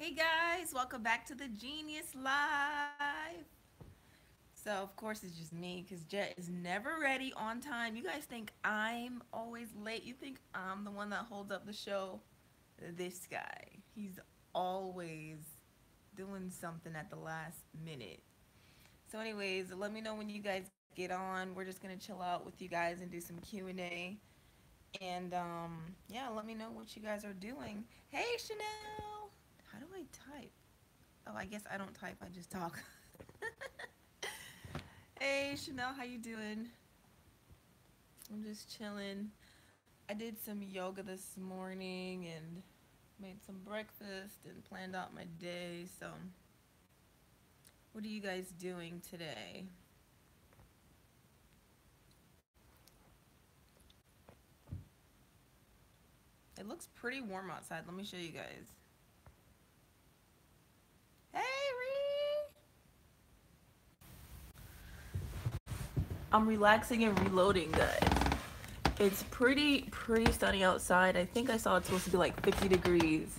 Hey guys, welcome back to the Genius Live. So, of course, it's just me because Jet is never ready on time. You guys think I'm always late? You think I'm the one that holds up the show? This guy. He's always doing something at the last minute. So, anyways, let me know when you guys get on. We're just gonna chill out with you guys and do some Q&A. And yeah, let me know what you guys are doing. Hey, Chanel. How do I type? Oh, I guess I don't type. I just talk. Hey, Chanel, how you doing? I'm just chilling. I did some yoga this morning and made some breakfast and planned out my day. So, what are you guys doing today? It looks pretty warm outside. Let me show you guys. Hey, Ree! I'm relaxing and reloading, guys. It's pretty sunny outside. I think I saw it's supposed to be like 50 degrees.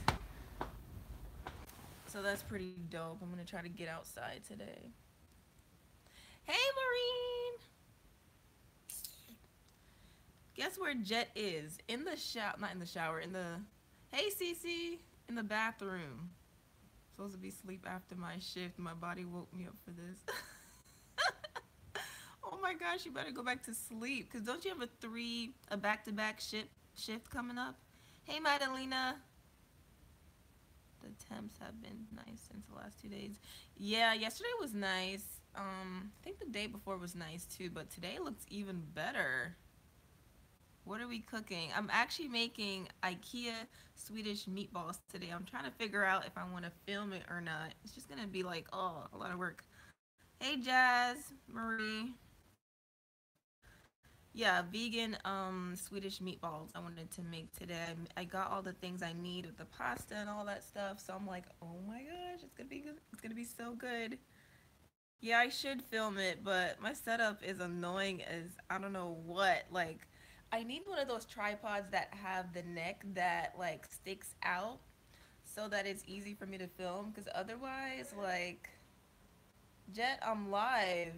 So that's pretty dope. I'm gonna try to get outside today. Hey, Maureen! Guess where Jet is? In the shower, not in the shower, in the, hey, Cece, in the bathroom. Supposed to be asleep after my shift. My body woke me up for this. Oh my gosh, you better go back to sleep. Cause don't you have a back-to-back shift coming up? Hey, Madalena. The temps have been nice since the last 2 days. Yeah, yesterday was nice. I think the day before was nice too, but today looks even better. What are we cooking? I'm actually making IKEA Swedish meatballs today. I'm trying to figure out if I want to film it or not. It's just gonna be like, oh, a lot of work. Hey, Jazz, Marie. Yeah, vegan Swedish meatballs I wanted to make today. I got all the things I need with the pasta and all that stuff. So I'm like, oh my gosh, it's gonna be good. It's gonna be so good. Yeah, I should film it, but my setup is annoying as I don't know what. Like, I need one of those tripods that have the neck that like sticks out so that it's easy for me to film. Because otherwise, like, Jet, I'm live.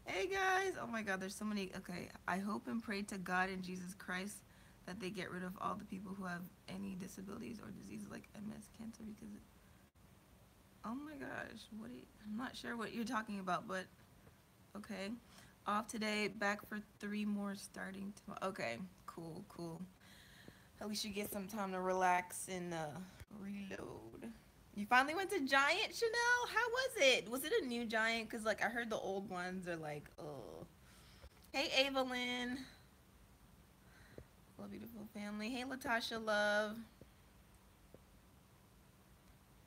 Hey guys! Oh my God, there's so many. Okay, I hope and pray to God and Jesus Christ that they get rid of all the people who have any disabilities or diseases like MS, cancer, because oh my gosh, I'm not sure what you're talking about, but okay. Off today, back for 3 more starting tomorrow. Okay, cool, cool. At least you get some time to relax and reload. You finally went to Giant, Chanel? How was it? Was it a new Giant? Because, like, I heard the old ones are like, oh. Hey, Evelyn. Hello, beautiful family. Hey, Latasha Love.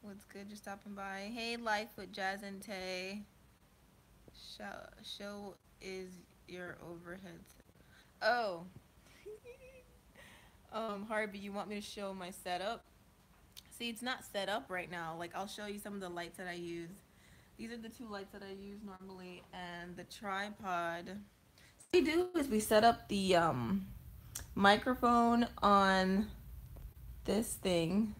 What's good? Just stopping by. Hey, Life with Jazz and Tay. Show is your overhead. Oh. Harvey, you want me to show my setup? See, it's not set up right now. Like, I'll show you some of the lights that I use. These are the two lights that I use normally, and the tripod. So what we do is we set up the microphone on this thing,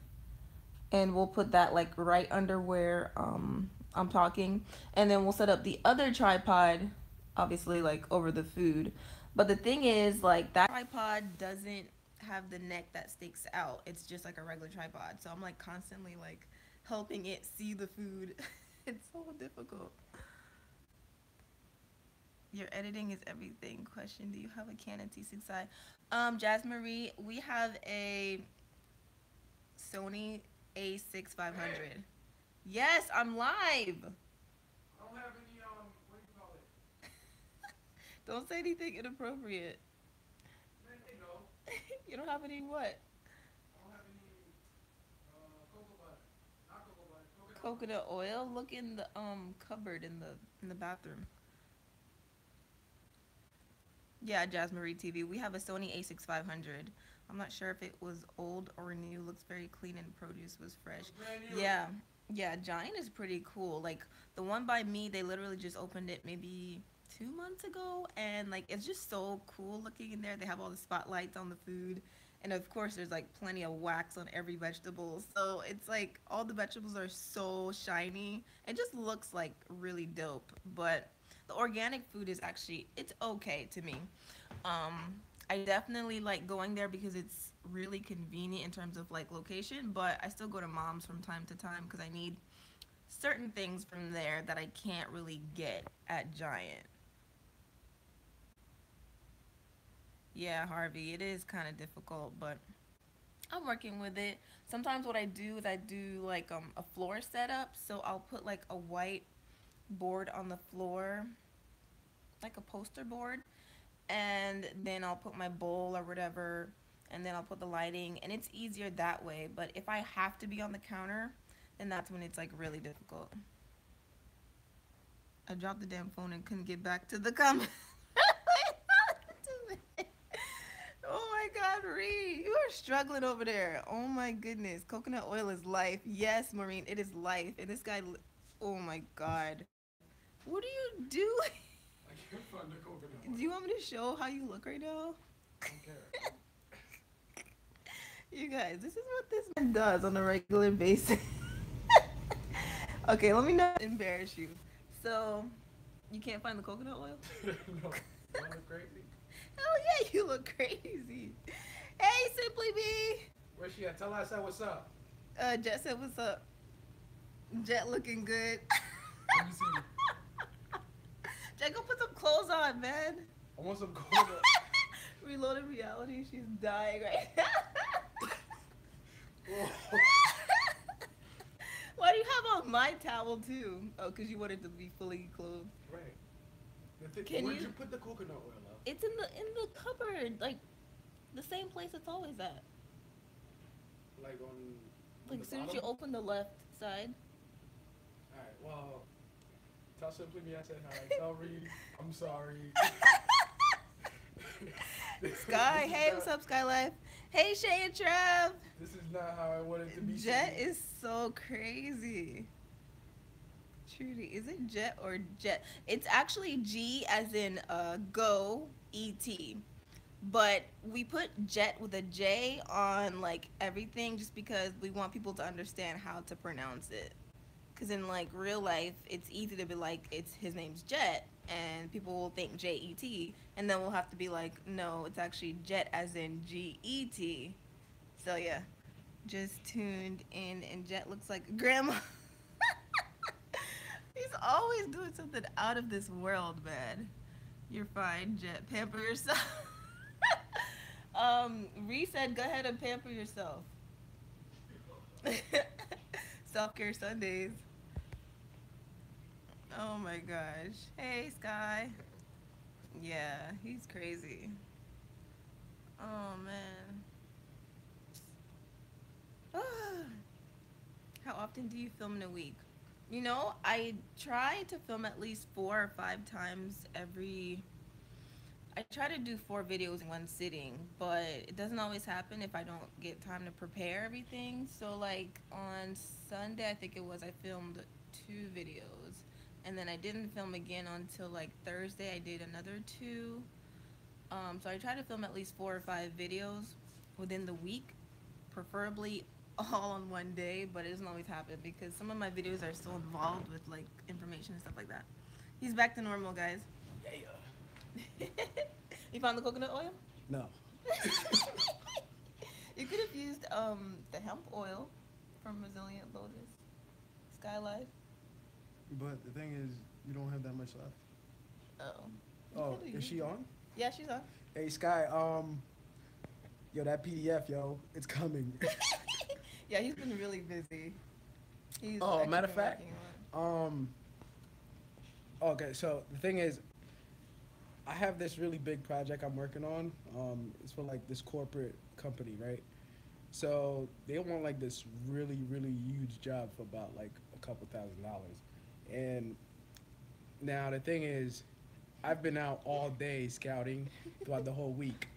and we'll put that like right under where I'm talking, and then we'll set up the other tripod, obviously like over the food. But the thing is, like, that tripod doesn't have the neck that sticks out. It's just like a regular tripod. So I'm like constantly like helping it see the food. It's so difficult. Your editing is everything. Question: do you have a Canon T6i? Jazz Marie, we have a Sony A6500. Yes, I'm live. I don't have any what do you call it? Don't say anything inappropriate. Man, you know. You don't have any what? I don't have any cocoa butter. Not cocoa butter. Coconut oil. Look in the cupboard in the bathroom. Yeah, Jazz Marie TV. We have a Sony A6500. I'm not sure if it was old or new. Looks very clean and produce was fresh. Yeah. Yeah, Giant is pretty cool. Like, the one by me, they literally just opened it maybe 2 months ago, and like it's just so cool looking in there. They have all the spotlights on the food And of course, there's like plenty of wax on every vegetable. So it's like all the vegetables are so shiny. It just looks like really dope. But the organic food is actually, it's okay to me. I definitely like going there because it's really convenient in terms of like location, but I still go to mom's from time to time because I need certain things from there that I can't really get at Giant. Yeah, Harvey, it is kind of difficult, but I'm working with it. Sometimes what I do is I do like a floor setup, so I'll put like a white board on the floor, like a poster board, and then I'll put my bowl or whatever, and then I'll put the lighting, and it's easier that way. But if I have to be on the counter, then that's when it's like really difficult. I dropped the damn phone and couldn't get back to the comment. Oh my God, Ree, you are struggling over there. Oh my goodness, coconut oil is life. Yes, Maureen, it is life. And this guy, oh my God, what are you doing? I can't find the coconut Do oil. you want me to show how you look right now? I don't care. You guys, this is what this man does on a regular basis. Okay, let me not embarrass you. So, you can't find the coconut oil? No. Do I look crazy? Hell yeah, you look crazy. Hey, Simply B. Where's she at? Tell her I said what's up. Jet said, "What's up?" Jet looking good. Let me see. Jet, go put some clothes on, man. I want some coconut. Reloaded reality. She's dying right now. Oh. Why do you have on my towel too? Oh, because you wanted to be fully clothed. Right. Can Where'd you? you put the coconut oil at? It's in the cupboard, like the same place it's always at. Like on Like the as soon as bottom? you open the left side. Alright, well, tell Simply Me I said hi. Tell Reed I'm sorry. Sky, This is hey, not- what's up, Sky Life? Hey, Shay and Trav. This is not how I wanted to be. Jet seen. is so crazy. Trudy, is it Jet or Jet? It's actually G as in go, ET. But we put Jet with a J on like everything just because we want people to understand how to pronounce it. Because in like real life, it's easy to be like, it's his name's Jet, and people will think Jet, and then we'll have to be like, no, it's actually Jet as in Get. So yeah, just tuned in, and Jet looks like grandma. He's always doing something out of this world, man. You're fine, Jet. Pamper yourself. Ree said, go ahead and pamper yourself. Self care Sundays. Oh my gosh. Hey, Sky. Yeah, he's crazy. Oh man. How often do you film in a week? You know, I try to film at least 4 or 5 times every. I try to do 4 videos in one sitting, but it doesn't always happen if I don't get time to prepare everything. So, like on Sunday, I think it was, I filmed 2 videos. And then I didn't film again until like Thursday. I did another 2. So I try to film at least 4 or 5 videos within the week, preferably all on one day, but it doesn't always happen because some of my videos are so involved with like information and stuff like that. He's back to normal, guys. Yeah. You found the coconut oil? No. You could have used the hemp oil from Resilient Lotus. Skylife. But the thing is, you don't have that much left. Oh. Oh, is she on? Yeah, she's on. Hey Sky, yo, that PDF, yo, it's coming. Yeah, he's been really busy. He's Oh, actually matter of been fact, working a lot. okay, so the thing is, I have this really big project I'm working on. It's for like this corporate company, right? So they want like this really, really huge job for about like a couple $1,000s. And now the thing is, I've been out all day scouting throughout the whole week,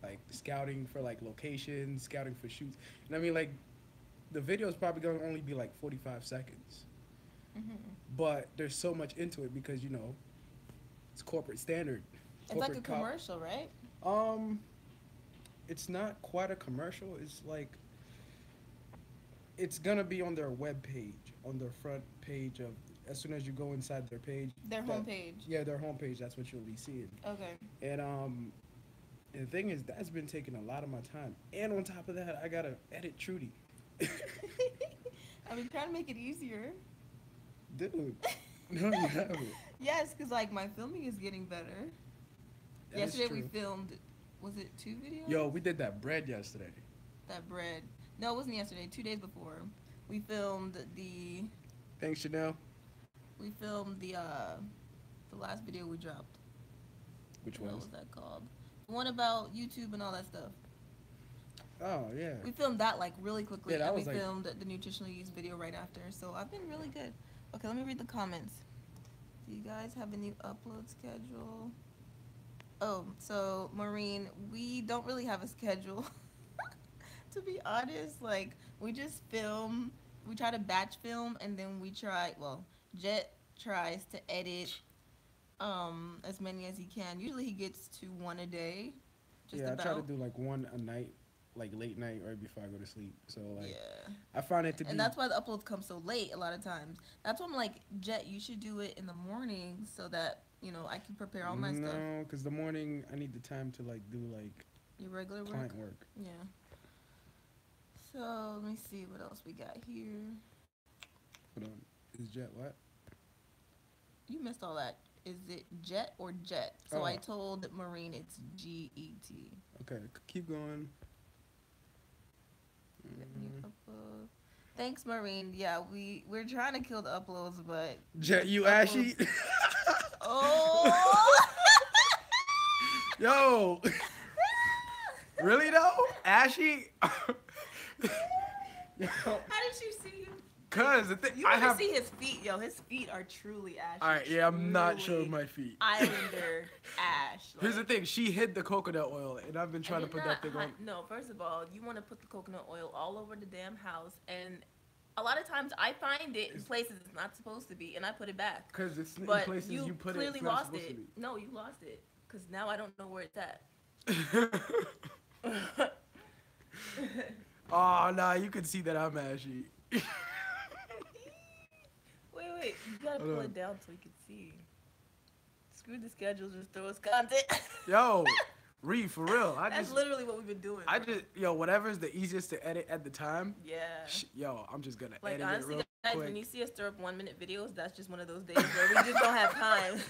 like scouting for like locations, scouting for shoots. And I mean, like, the video is probably gonna only be like 45 seconds, Mhm. but there's so much into it because, you know, it's corporate standard. It's like a Corporate cop- commercial, right? Um, it's not quite a commercial. It's like it's gonna be on their web page, on their front page of. As soon as you go inside their page, Their that, homepage. yeah, their homepage. That's what you'll be seeing. Okay. And the thing is, that's been taking a lot of my time. And on top of that, I gotta edit Trudy. I've been trying to make it easier. Dude, no, you haven't. Yes, because like my filming is getting better. That is Yesterday we true. filmed, was it 2 videos? Yo, we did that bread yesterday. That bread. No, it wasn't yesterday. 2 days before. We filmed the. Thanks, Chanel. We filmed the last video we dropped. Which What was? was that called? The one about YouTube and all that stuff. Oh yeah. We filmed that like really quickly, Yeah, that and we was, like- filmed the nutritional use video right after. So I've been really good. Okay, let me read the comments. Do you guys have a new upload schedule? Oh, so Maureen, we don't really have a schedule. To be honest, like we just film. We try to batch film, and then we try. Well, Jet tries to edit as many as he can. Usually he gets to 1 a day. Just Yeah, about. I try to do like one a night, like late night right before I go to sleep. So like, Yeah. I find it to be. And that's why the uploads come so late a lot of times. That's why I'm like, Jet, you should do it in the morning so that, I can prepare all my stuff. No, because the morning I need the time to like do like Your regular work? client work. Yeah. So, let me see what else we got here. Hold on, is Jet what? You missed all that. Is it Jet or Jet? So Oh. I told Maureen it's G-E-T. Okay, keep going. New upload. Thanks, Maureen. Yeah, we're trying to kill the uploads, but Jet, you uploads- ashy? Oh! Yo, really though, ashy? Yo, How did you see him? cause the thing You I want to have. see his feet, yo. His feet are truly ashy. All right, yeah, I'm not Truly showing my feet. Islander ash. Here's the thing: she hid the coconut oil, and I've been trying to put that thing on. No, first of all, you want to put the coconut oil all over the damn house, and a lot of times I find it in places it's not supposed to be, and I put it back. Cause it's in But places you put it. clearly It's not lost supposed it. to be. No, you lost it, because now I don't know where it's at. Oh nah, you can see that I'm ashy. Wait, you gotta Hold pull on. it down so you can see. Screw the schedule, just throw us content. Yo, Reed, for real. That's literally what we've been doing. Whatever's the easiest to edit at the time. Yeah. Yo, I'm just gonna Like edit honestly, it real guys, quick. when you see us throw up 1-minute videos, that's just one of those days where we just don't have time.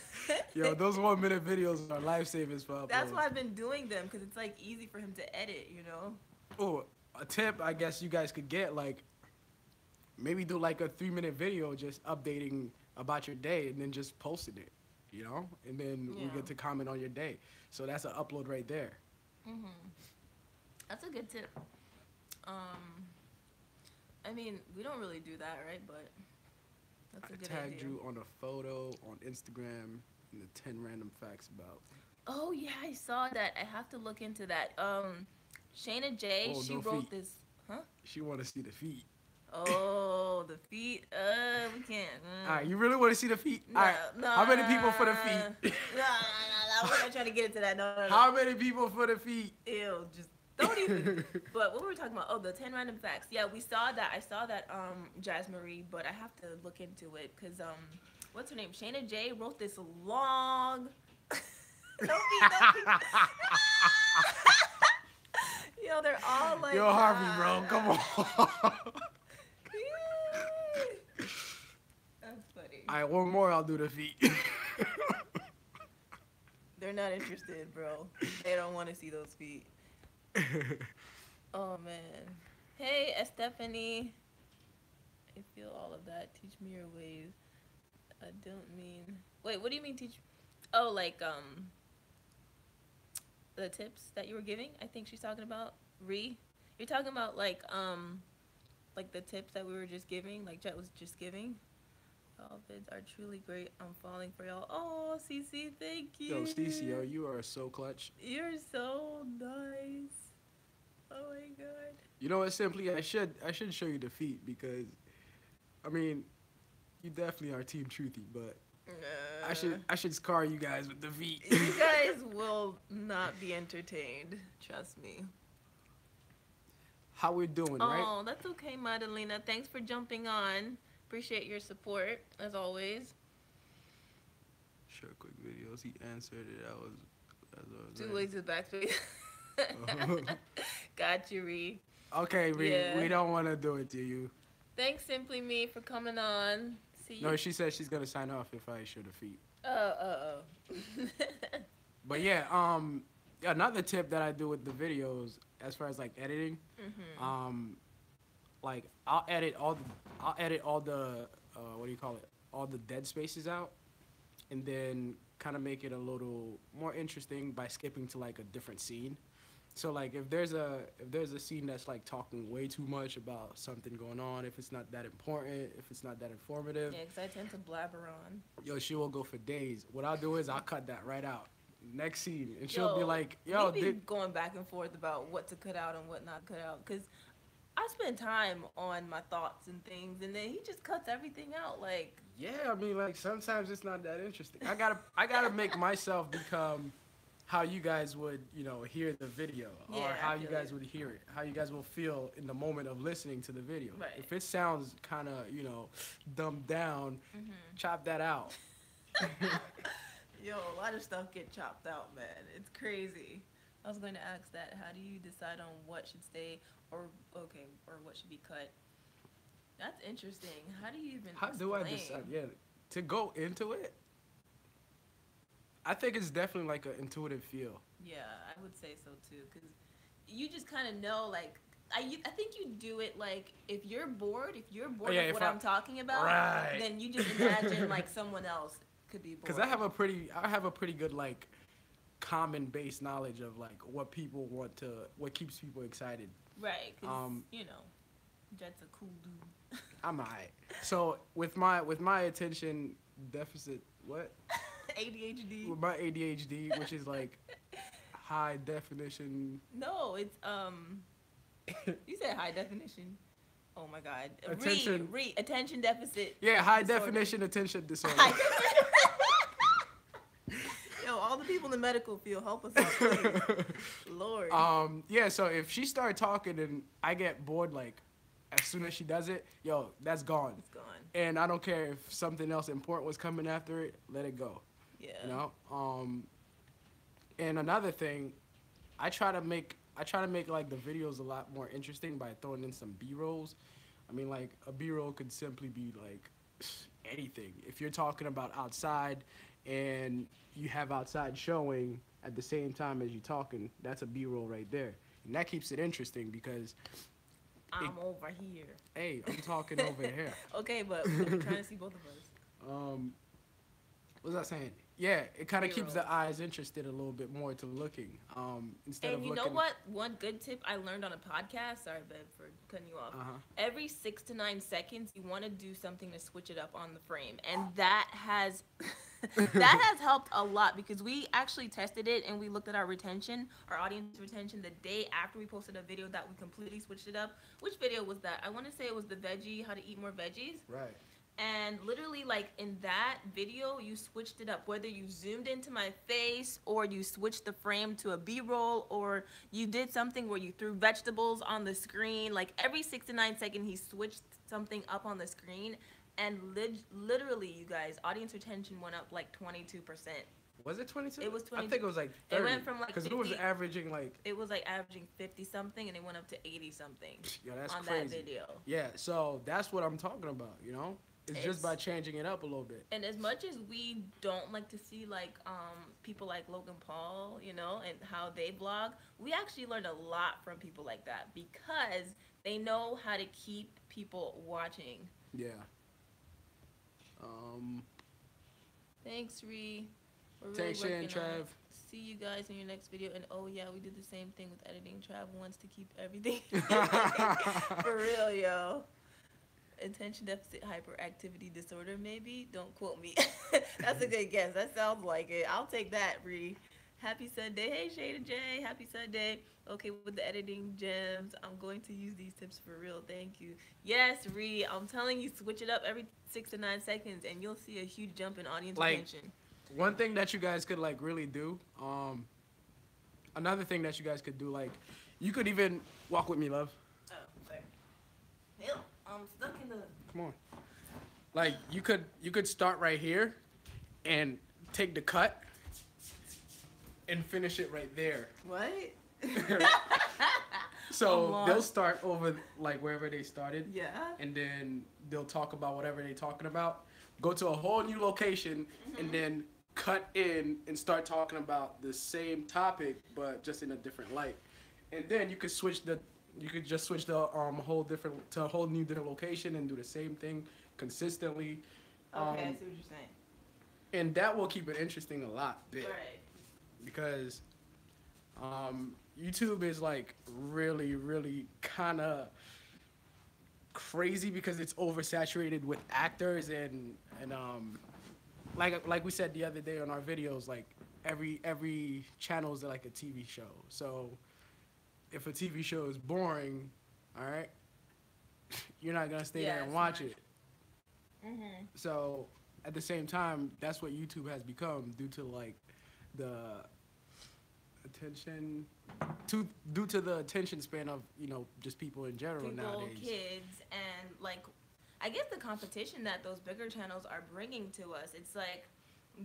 Yo, those 1-minute videos are lifesavers for uploads. That's why I've been doing them, because it's like easy for him to edit. Oh, a tip I guess you guys could get, like, maybe do like a 3-minute video just updating about your day and then just posting it, and then we Yeah. get to comment on your day. So that's an upload right there. That's a good tip. I mean, we don't really do that, right? But that's a I good tagged idea. you on a photo on Instagram and the 10 random facts about. Oh yeah, I saw that. I have to look into that. Shayna J, Oh, she no wrote feet. this. Huh? She want to see the feet. Oh, the feet. We can't. All right, you really want to see the feet? No, All right, no. how many people for the feet? No. We're not trying to get into that. No. How many people for the feet? Ew, just don't even. But what were we talking about? Oh, the 10 random facts. Yeah, we saw that. I saw that, Jazz Marie, but I have to look into it because, what's her name? Shayna J wrote this long. No feet. Yo, they're all like. Yo, Harvey, bro, come on. That's funny. All right, one more, I'll do the feet. They're not interested, bro. They don't want to see those feet. Oh man. Hey, Stephanie. I feel all of that. Teach me your ways. I don't mean. Wait, what do you mean teach? Oh, like the tips that you were giving. I think she's talking about You're talking about like the tips that we were just giving, like Jet was just giving. Y'all vids are truly great. I'm falling for y'all. Oh, Cece, thank you. Yo, Stacey, yo, you are so clutch. You're so nice. Oh my god. You know what, Simply, I should show you the feet because, I mean, you definitely are Team Truthy, but I should scar you guys with the feet. You guys will not be entertained. Trust me. how we're doing, right? Oh, that's okay, Madalena. Thanks for jumping on. Appreciate your support, as always. Sure, quick videos. He answered it. That was Two ways to backspace. right. Got you, Ree. Okay, Yeah. we don't want to do it to you. Thanks, Simply Me, for coming on. See you. No, she said she's gonna sign off if I show the feet. Oh. But yeah, another tip that I do with the videos, as far as like editing, like I'll edit all the what do you call it? All the dead spaces out, and then kind of make it a little more interesting by skipping to like a different scene. So like if there's a scene that's like talking way too much about something going on, if it's not that important, if it's not that informative, Yeah, because I tend to blabber on. yo, she will go for days. What I'll do is I'll cut that right out. Next scene, and she'll be like, yo, we be going back and forth about what to cut out and what not to cut out. Because I spend time on my thoughts and things, and then he just cuts everything out. Like, yeah, I mean, like sometimes it's not that interesting. I gotta make myself become how you guys would, hear the video, or Yeah, how I you feel guys it. would hear it, how you guys will feel in the moment of listening to the video. Right. If it sounds kind of, dumbed down, chop that out. yo, a lot of stuff get chopped out, man. It's crazy. I was going to ask that. How do you decide on what should stay, or what should be cut? That's interesting. How do you even How do I explain? decide? Yeah, to go into it, I think it's definitely like an intuitive feel. Yeah, I would say so too, because you just kind of know, like, I think you do it like if you're bored Yeah, of what I'm talking about, right. then you just imagine like someone else could be bored. Because I have a pretty good like common base knowledge of like what what keeps people excited. right, because um, Jet's a cool dude. I'm alright. So with my attention deficit, what? ADHD. With my ADHD, which is like high definition. No, it's you said high definition. Oh my God. Attention. Attention deficit. Yeah, high disorder. definition attention disorder. Yo, all the people in the medical field, help us out, please. Lord. Yeah, so if she started talking and I get bored, like as soon as she does it, yo, that's gone. It's gone. And I don't care if something else important was coming after it, let it go. Yeah. And another thing, I try to make like the videos a lot more interesting by throwing in some B-rolls. I mean, like a B-roll could simply be like anything. If you're talking about outside and you have outside showing at the same time as you talking, that's a B-roll right there. And that keeps it interesting because I'm over here. hey, I'm talking over here. Okay, but we're trying to see both of us. What was I saying? Yeah, it kind of keeps B-rolls. the eyes interested a little bit more to looking. Instead And of you looking. know what? One good tip I learned on a podcast. Sorry, Ben, for cutting you off. Every 6 to 9 seconds, you want to do something to switch it up on the frame, and that has that has helped a lot because we actually tested it and we looked at our audience retention, the day after we posted a video that we completely switched it up. Which video was that? I want to say it was the how to eat more veggies. Right. And literally, like, in that video, you switched it up. Whether you zoomed into my face or you switched the frame to a B-roll or you did something where you threw vegetables on the screen. Like, every 6 to 9 seconds, he switched something up on the screen. And literally, you guys, audience retention went up like 22%. Was it 22? It was 22. I think it was like 30. It went from like because 50. it was averaging like. It was like averaging 50-something, and it went up to 80-something Yo, that's on crazy. that video. Yeah, so that's what I'm talking about. It's just by changing it up a little bit. And as much as we don't like to see like people like Logan Paul, and how they vlog, we actually learned a lot from people like that because they know how to keep people watching. Yeah. Thanks, Ree. We're really Thanks, Shan, working on it. Trav. See you guys in your next video. And oh yeah, we did the same thing with editing. Trav wants to keep everything for real, yo. Attention deficit hyperactivity disorder, maybe? Don't quote me. That's a good guess. That sounds like it. I'll take that, Ree. Happy Sunday. Hey, Shada J. Happy Sunday. Okay, with the editing gems, I'm going to use these tips for real. Thank you. Yes, Ree. I'm telling you, switch it up every 6 to 9 seconds, and you'll see a huge jump in audience retention. One thing that you guys could like really do, another thing that you guys could do, like, you could even walk with me, love. Oh, Help! I'm stuck in the. Come on. Like you could start right here, and take the cut, and finish it right there. What? I'm So they'll lost. start over like wherever they started, Yeah. and then they'll talk about whatever they're talking about. Go to a whole new location, and then cut in and start talking about the same topic, but just in a different light. And then you could just switch the whole different to a whole new different location and do the same thing consistently. Okay, I Um, see what you're saying. and that will keep it interesting a lot bit Right. because YouTube is like really, really kind of crazy because it's oversaturated with actors and like we said the other day on our videos, like every channel is like a TV show. So if a TV show is boring, all right, you're not gonna stay Yeah, there and it's watch not. it. Mhm. So at the same time, that's what YouTube has become due to like the attention due to the attention span of just people in general People, nowadays. kids, and like, I guess the competition that those bigger channels are bringing to us, it's like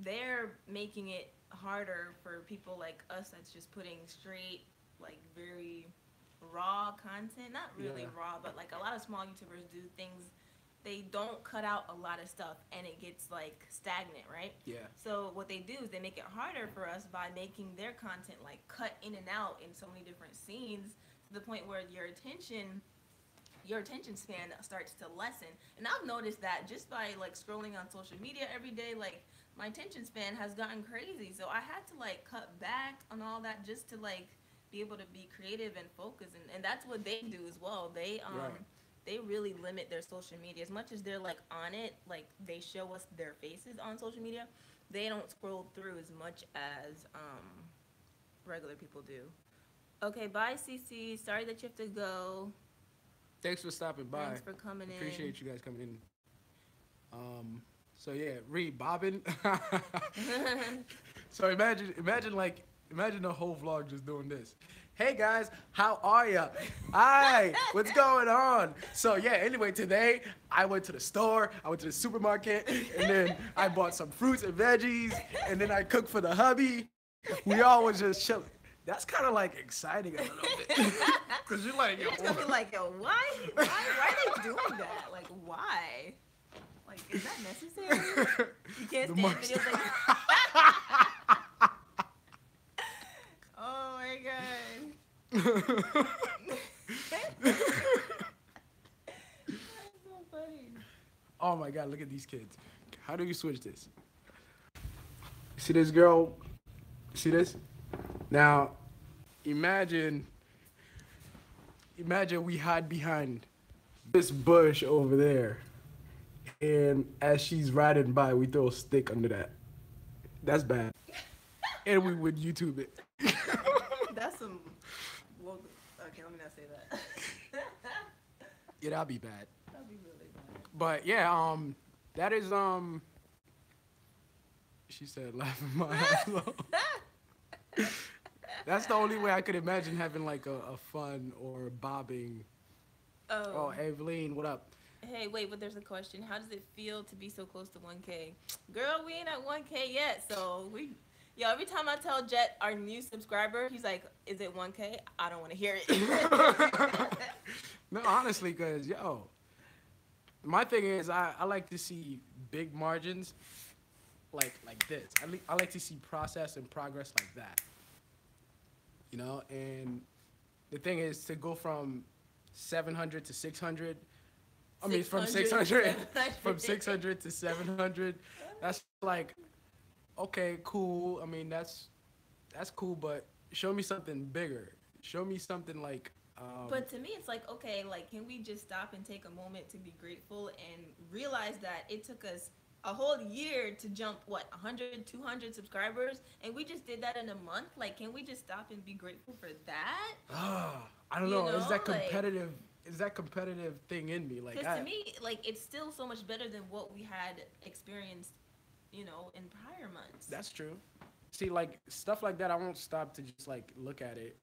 they're making it harder for people like us that's just putting straight, like, very raw content. Not really Yeah. raw, but like a lot of small YouTubers do things. They don't cut out a lot of stuff and it gets like stagnant, right? Yeah. So what they do is they make it harder for us by making their content like cut in and out in so many different scenes to the point where your attention span starts to lessen. And I've noticed that just by like scrolling on social media every day, like my attention span has gotten crazy. So I had to like cut back on all that just to like be able to be creative and focus, and that's what they do as well. Right. They really limit their social media as much as they're like on it, like they show us their faces on social media. They don't scroll through as much as regular people do. Okay, bye, CC. Sorry that you have to go. Thanks for stopping by. Thanks for coming in. Appreciate you guys coming in. So yeah, Reed bobbing. So imagine the whole vlog just doing this. Hey guys, how are ya? Hi, what's going on? So yeah, anyway, today I went to the store, I went to the supermarket, and then I bought some fruits and veggies, and then I cooked for the hubby. We all was just chilling. That's kind of like exciting a little bit, cause you're like, yo, You're gonna be like, yo, why are they doing that? Like, why? Like, is that necessary? You can't The stand mark- videos like. Oh my god. That's so funny. Oh my god, look at these kids. How do you switch this? See this girl? See this? Now, imagine we hide behind this bush over there. And as she's riding by, we throw a stick under that. That's bad. And we would YouTube it. That's some. Well, okay, let me not say that. Yeah, that'd be bad. That'd be really bad. But yeah, that is she said laughing my ass off. That's the only way I could imagine having like a fun or bobbing. Oh, Evelyn, what up? Hey, wait, but there's a question. How does it feel to be so close to 1K? Girl, we ain't at 1K yet, so yo, every time I tell Jet our new subscriber, he's like, is it 1K? I don't want to hear it. No, honestly, cause yo, my thing is I like to see big margins like this. I like to see process and progress like that. You know, and the thing is to go from 700 to 600. I mean, from 600 from 600 to 700. That's like, okay, cool. I mean, that's cool, but show me something bigger. Show me something like. But to me, it's like, okay, like, can we just stop and take a moment to be grateful and realize that it took us a whole year to jump, what, 100, 200 subscribers? And we just did that in a month? Like, can we just stop and be grateful for that? I don't You know. Is know, that like- competitive? Is that competitive thing in me? Like, Because to me, like, it's still so much better than what we had experienced, in prior months. that's true. See, like stuff like that, I won't stop to just like look at it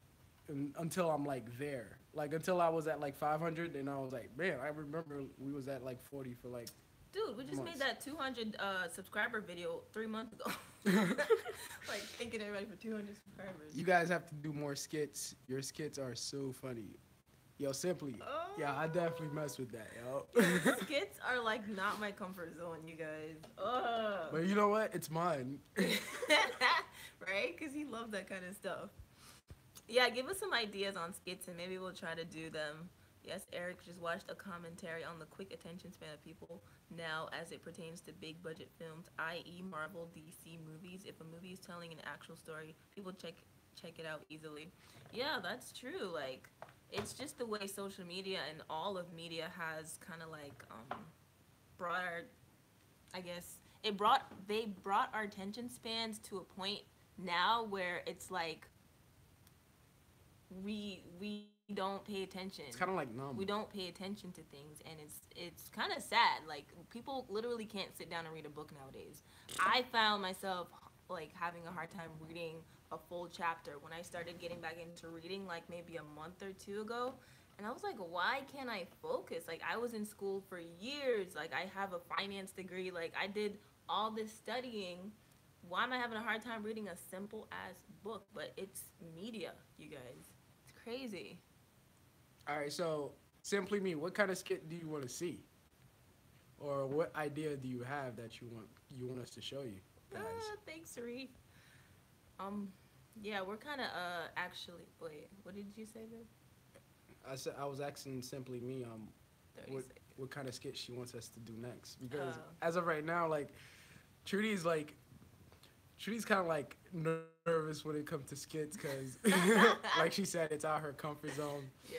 until I'm like there. Like until I was at like 500, and I was like, man, I remember we was at like 40 for like Dude, we just made months. that 200 subscriber video 3 months ago. Like thanking everybody for 200 subscribers. You guys have to do more skits. Your skits are so funny. Yo, simply. Yeah, I definitely Oh. mess with that, Yo, yo. skits are like not my comfort zone, you guys. Ugh. But you know what? It's mine. Right? Because he loves that kind of stuff. Yeah, give us some ideas on skits and maybe we'll try to do them. Yes, Eric just watched a commentary on the quick attention span of people now as it pertains to big budget films, i.e., Marvel, DC movies. If a movie is telling an actual story, people check it out easily. Yeah, that's true. Like, it's just the way social media and all of media has kind of like brought our, I guess they brought our attention spans to a point now where it's like we don't pay attention. It's kind of like We numb. don't pay attention to things, and it's kind of sad. Like people literally can't sit down and read a book nowadays. I found myself like having a hard time reading a full chapter when I started getting back into reading like maybe a month or two ago. And I was like, why can't I focus? Like I was in school for years. Like I have a finance degree. Like I did all this studying. Why am I having a hard time reading a simple ass book? But it's media, you guys. It's crazy. All right, so simply me, what kind of skit do you want to see? Or what idea do you have that you want us to show you guys? Thanks, Reef. Um, yeah, we're kind of actually. Wait, what did you say, babe? I said I was asking simply me 30 what seconds. what kind of skit she wants us to do next because Oh. as of right now, like Trudy's like Trudy's kind of like nervous when it comes to skits because, like she said, it's out her comfort zone. Yeah.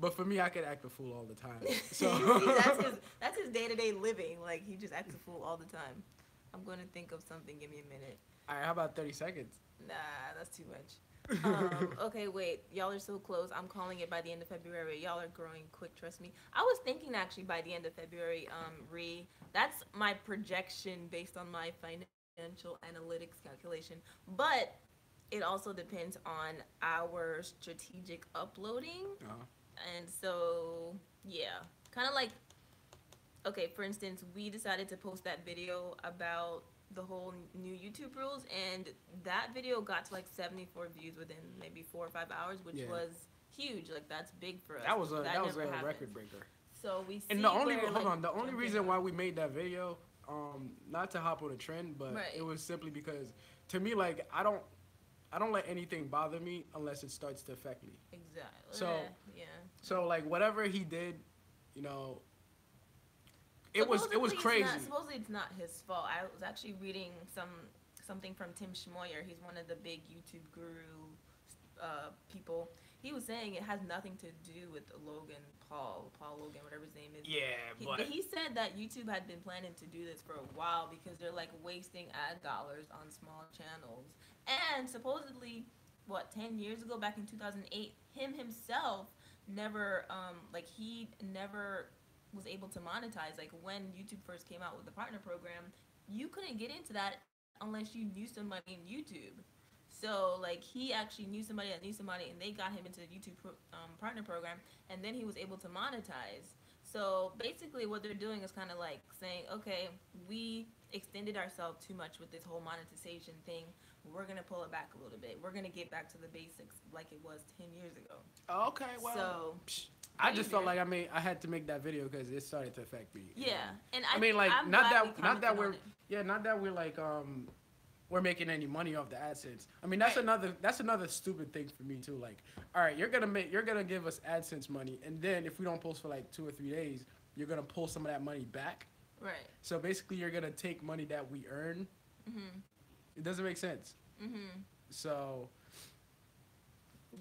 But for me, I could act a fool all the time. See, So, that's his day to day living. Like he just acts a fool all the time. I'm gonna think of something. Give me a minute. all right, how about 30 seconds? Nah, that's too much. Okay, wait. Y'all are so close. I'm calling it by the end of February. Y'all are growing quick. Trust me. I was thinking actually by the end of February. That's my projection based on my financial analytics calculation. But it also depends on our strategic uploading. Uh-huh. And so, yeah, kind of like okay, for instance, we decided to post that video about the whole new YouTube rules, and that video got to like 74 views within maybe 4 or 5 hours, which Yeah, was huge. Like that's big for us. that was a never happens. record breaker. So we see And the only where, hold like, on, the only jumping reason on. why we made that video, not to hop on a trend, but Right. it was simply because to me, like I don't let anything bother me unless it starts to affect me. Exactly. So Yeah. so like whatever he did, you know, it was Supposedly crazy. Supposedly it's not his fault. I was actually reading something from Tim Schmoyer. He's one of the big YouTube guru people. He was saying it has nothing to do with Paul Logan, whatever his name is. Yeah, but He said that YouTube had been planning to do this for a while because they're like wasting ad dollars on small channels. And supposedly, what 10 years ago, back in 2008, him himself never he never was able to monetize. Like when YouTube first came out with the partner program, you couldn't get into that unless you knew somebody in YouTube. So like he actually knew somebody that knew somebody, and they got him into the YouTube partner program, and then he was able to monetize. So basically, what they're doing is kind of like saying, okay, we extended ourselves too much with this whole monetization thing. We're gonna pull it back a little bit. We're gonna get back to the basics like it was 10 years ago. okay, well, So I just felt crazy. like I had to make that video because it started to affect me. Yeah, and I mean, like I'm not glad we that not that commented we're on it. yeah not that we're like we're making any money off the AdSense. I mean that's Right. another stupid thing for me too. Like, all right, you're gonna give us AdSense money, and then if we don't post for like 2 or 3 days, you're gonna pull some of that money back. Right. So basically, you're gonna take money that we earn. Mhm. It doesn't make sense. Mhm. So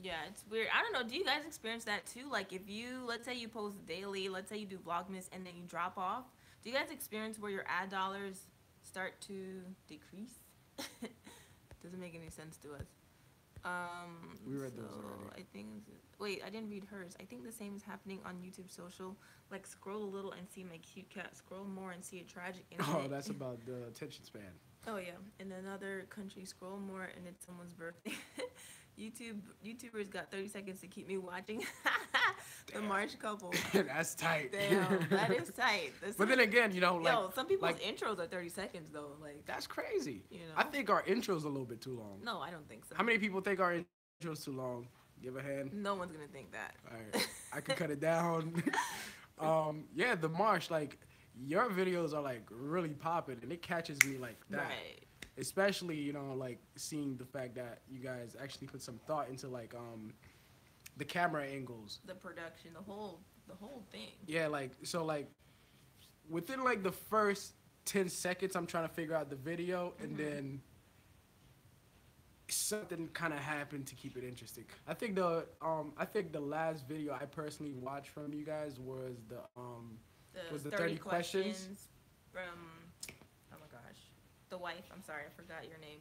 Yeah, it's weird. I don't know. Do you guys experience that too? Like, if you, let's say you post daily, let's say you do Vlogmas, and then you drop off. Do you guys experience where your ad dollars start to decrease? Doesn't make any sense to us. We read those so already. I think. Wait, I didn't read hers. I think the same is happening on YouTube Social. Like, scroll a little and see my cute cat. Scroll more and see a tragic incident. oh, that's about the attention span. Oh yeah, in another country, scroll more and it's someone's birthday. YouTubers got 30 seconds to keep me watching the March couple. That's tight. Damn, that is tight. But then again, you know, like, yo, some people's like intros are 30 seconds though. Like, that's crazy. you know. I think our intro's a little bit too long. No, I don't think so. How many people think our intro's too long? Give a hand. No one's gonna think that. All right, I could cut it down. Yeah, the marsh, like, your videos are like really popping, and it catches me like that. Right. Especially, you know, like seeing the fact that you guys actually put some thought into like the camera angles. The production, the whole thing. Yeah, like, so like within like the first 10 seconds, I'm trying to figure out the video, and then something kind of happened to keep it interesting. I think the last video I personally watched from you guys was the 30 questions from, oh my gosh, the wife. I'm sorry, I forgot your name.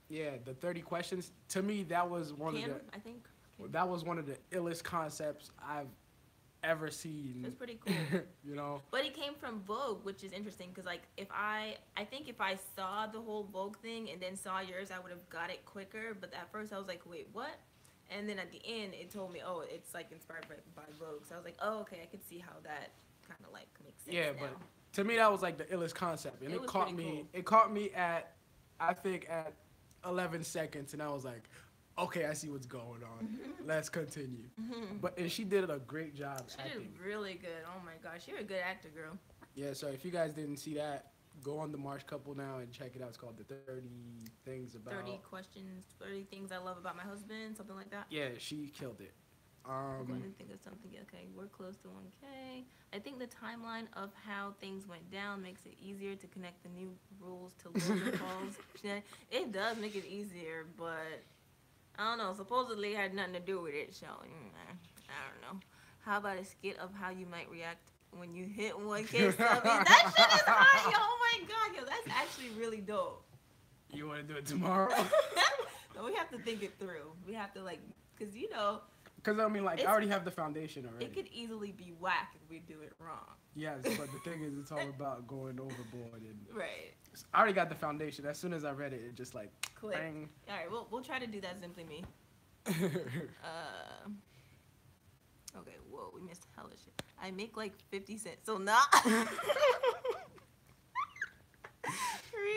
Yeah, the 30 questions. To me, that was one Kim, of the I think. Kim. that was one of the illest concepts I've ever seen. That's pretty cool. You know. But it came from Vogue, which is interesting because, like, I think if I saw the whole Vogue thing and then saw yours, I would have got it quicker. But at first, I was like, wait, what? And then at the end, it told me, oh, it's like inspired by Vogue. So I was like, oh, okay, I could see how that kind of like makes sense. Yeah, now. but to me, that was like the illest concept, and It it was caught pretty me. cool. It caught me at, I think, at 11 seconds, and I was like, okay, I see what's going on. Let's continue. And she did a great job She acting. did really good. Oh my gosh, you're a good actor, girl. Yeah, so if you guys didn't see that, go on the March Couple now and check it out. It's called the 30 Things About. 30 questions, 30 things I love about my husband, something like that. Yeah, she killed it. I'm going to think of something. Okay, we're close to 1K. I think the timeline of how things went down makes it easier to connect the new rules to Logan Paul's. It does make it easier, but I don't know. Supposedly it had nothing to do with it, so I don't know. How about a skit of how you might react when you hit 1K subbies? That shit is hot, yo. Oh my god, yo, that's actually really dope. You want to do it tomorrow? No, we have to think it through. We have to, like, because, you know, Because, I mean, like, I already have the foundation already. it could easily be whack if we do it wrong. Yes, but the thing is, it's all about going overboard. And Right. I already got the foundation. As soon as I read it, it just like, Click. bang. All right, we'll try to do that simply me. Okay, whoa, we missed hella shit. I make like 50 cents, so not.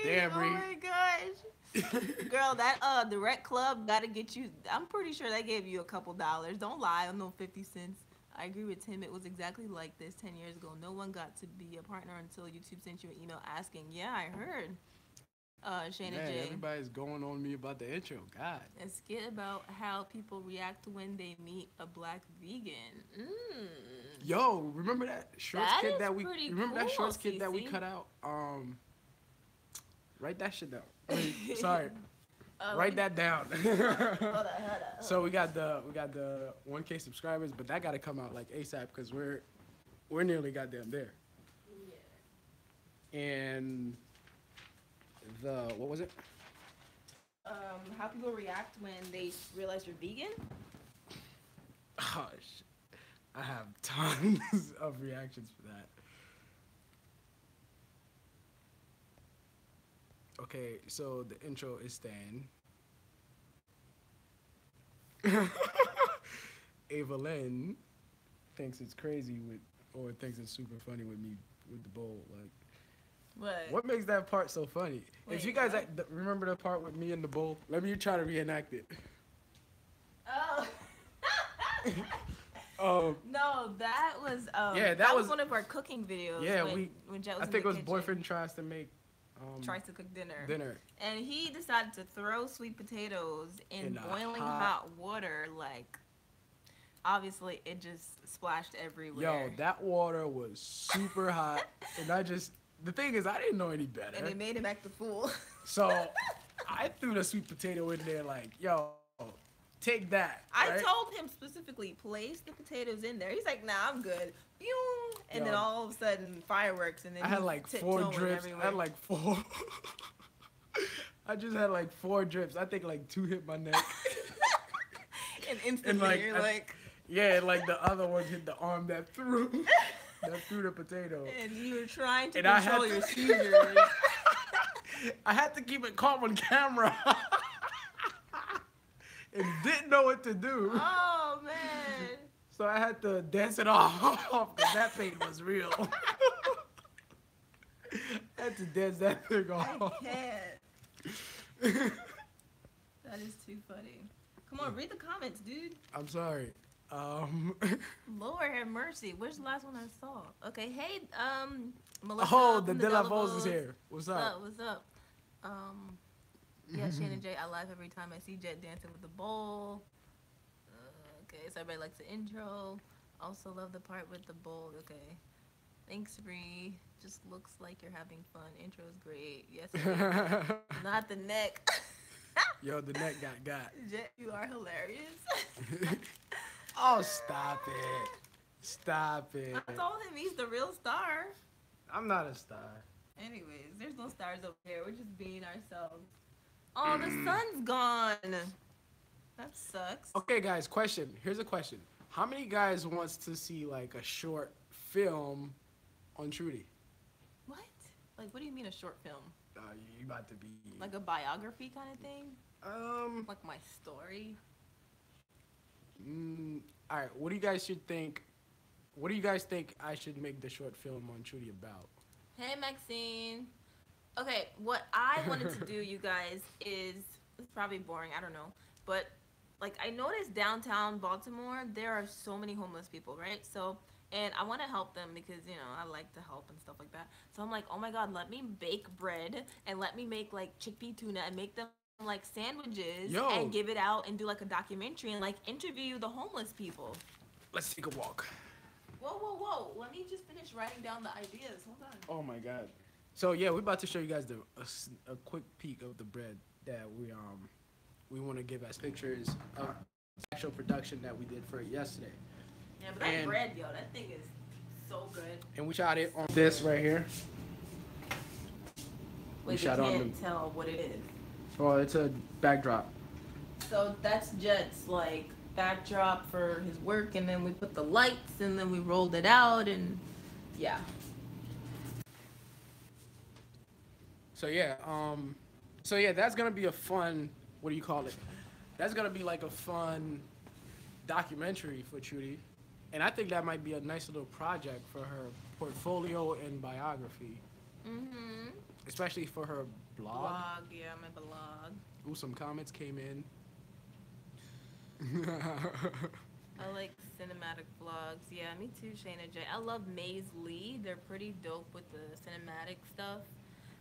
Damn, oh Bree. my gosh. Girl, that direct club gotta get you. I'm pretty sure they gave you a couple dollars. Don't lie on no 50 cents. I agree with Tim. It was exactly like this 10 years ago. No one got to be a partner until YouTube sent you an email asking. Yeah, I heard. Shayna Man, J. everybody's going on me about the intro. God. A skit about how people react when they meet a black vegan. Yo, remember that short That skit is that we pretty remember that cool, short skit that we Cece. cut out? Write that shit down. I mean, sorry. Let Write me- that down. Hold on. So we got the 1K subscribers, but that got to come out like ASAP because we're nearly goddamn there. And what was it? How people react when they realize you're vegan? Oh, shit. I have tons of reactions for that. Okay, so the intro is staying. Ava Lynn thinks it's crazy or thinks it's super funny with me with the bowl. Like, what makes that part so funny? If Wait, you guys what? remember the part with me and the bowl, let me try to reenact it. Oh. No, that was Yeah, that was was- one of our cooking videos. Yeah, when Jet was I in think the it was kitchen. boyfriend tries to make Tries to cook dinner. dinner. And he decided to throw sweet potatoes in In boiling hot- hot water. Like, obviously, it just splashed everywhere. Yo, that water was super hot, and the thing is, I didn't know any better. And they made him act the fool. So I threw the sweet potato in there, like, yo, take that. I right? told him specifically, place the potatoes in there. He's like, nah, I'm good. Pew! And then Yo. all of a sudden, fireworks, and then I had he's like 4 tiptoeing drips. everywhere. I had like 4. I just had like 4 drips. I think like 2 hit my neck. And instantly, like, you're I- like, Yeah, and like the other one hit the arm that threw the potato. and you were trying to And I had control to- your seizures. I had to keep it calm on camera. and didn't know what to do. Oh man. So I had to dance it off because that pain was real. I had to dance that thing I off. can't. That is too funny. Come on, read the comments, dude. I'm sorry. Um, Lord have mercy. Where's the last one I saw? Okay, hey, Melissa oh, the from De the La Vos is Delavos. here. What's What's up? up? What's up? Um, yeah, Shannon J. I laugh every time I see Jet dancing with the bowl. Okay, so everybody likes the intro. Also love the part with the bowl. Okay. Thanks, Bree. Just looks like you're having fun. Intro's great. Yes, it is. Not the neck. Yo, the neck got. Jet, you are hilarious. Oh, stop it. Stop it. I told him he's the real star. I'm not a star. Anyways, there's no stars over here. We're just being ourselves. Oh, the sun's gone. That sucks. Okay, guys, question. Here's a question. How many guys wants to see like a short film on Trudy? What? Like, what do you mean a short film? You about to be Like a biography kind of thing? um Like my story? all right, what do you guys should think? What do you guys think I should make the short film on Trudy about? Hey, Maxine. Okay, what I wanted to do, you guys, is it's probably boring. I don't know, but like I noticed downtown Baltimore, there are so many homeless people, right? So, and I want to help them because you know I like to help and stuff like that. So I'm like, oh my God, let me bake bread and let me make like chickpea tuna and make them like sandwiches Yo. and give it out and do like a documentary and like interview the homeless people. Let's take a walk. Whoa, whoa, whoa! Let me just finish writing down the ideas. Hold on. Oh my God. So yeah, we're about to show you guys a quick peek of the bread that we want to give as pictures of the actual production that we did for it yesterday. Yeah, but that And- bread, yo, that thing is so good. And we shot it on this right here. Wait, shot you on can't tell what it is. Oh, it's a backdrop. So that's Jet's like backdrop for his work, and then we put the lights, and then we rolled it out, and yeah. So yeah, that's gonna be a fun. What do you call it? That's gonna be like a fun documentary for Trudy, and I think that might be a nice little project for her portfolio and biography, Mhm. especially for her blog. Blog, yeah, my blog. Ooh, some comments came in. I like cinematic vlogs. Yeah, me too, Shayna J. I love Maze Lee. They're pretty dope with the cinematic stuff.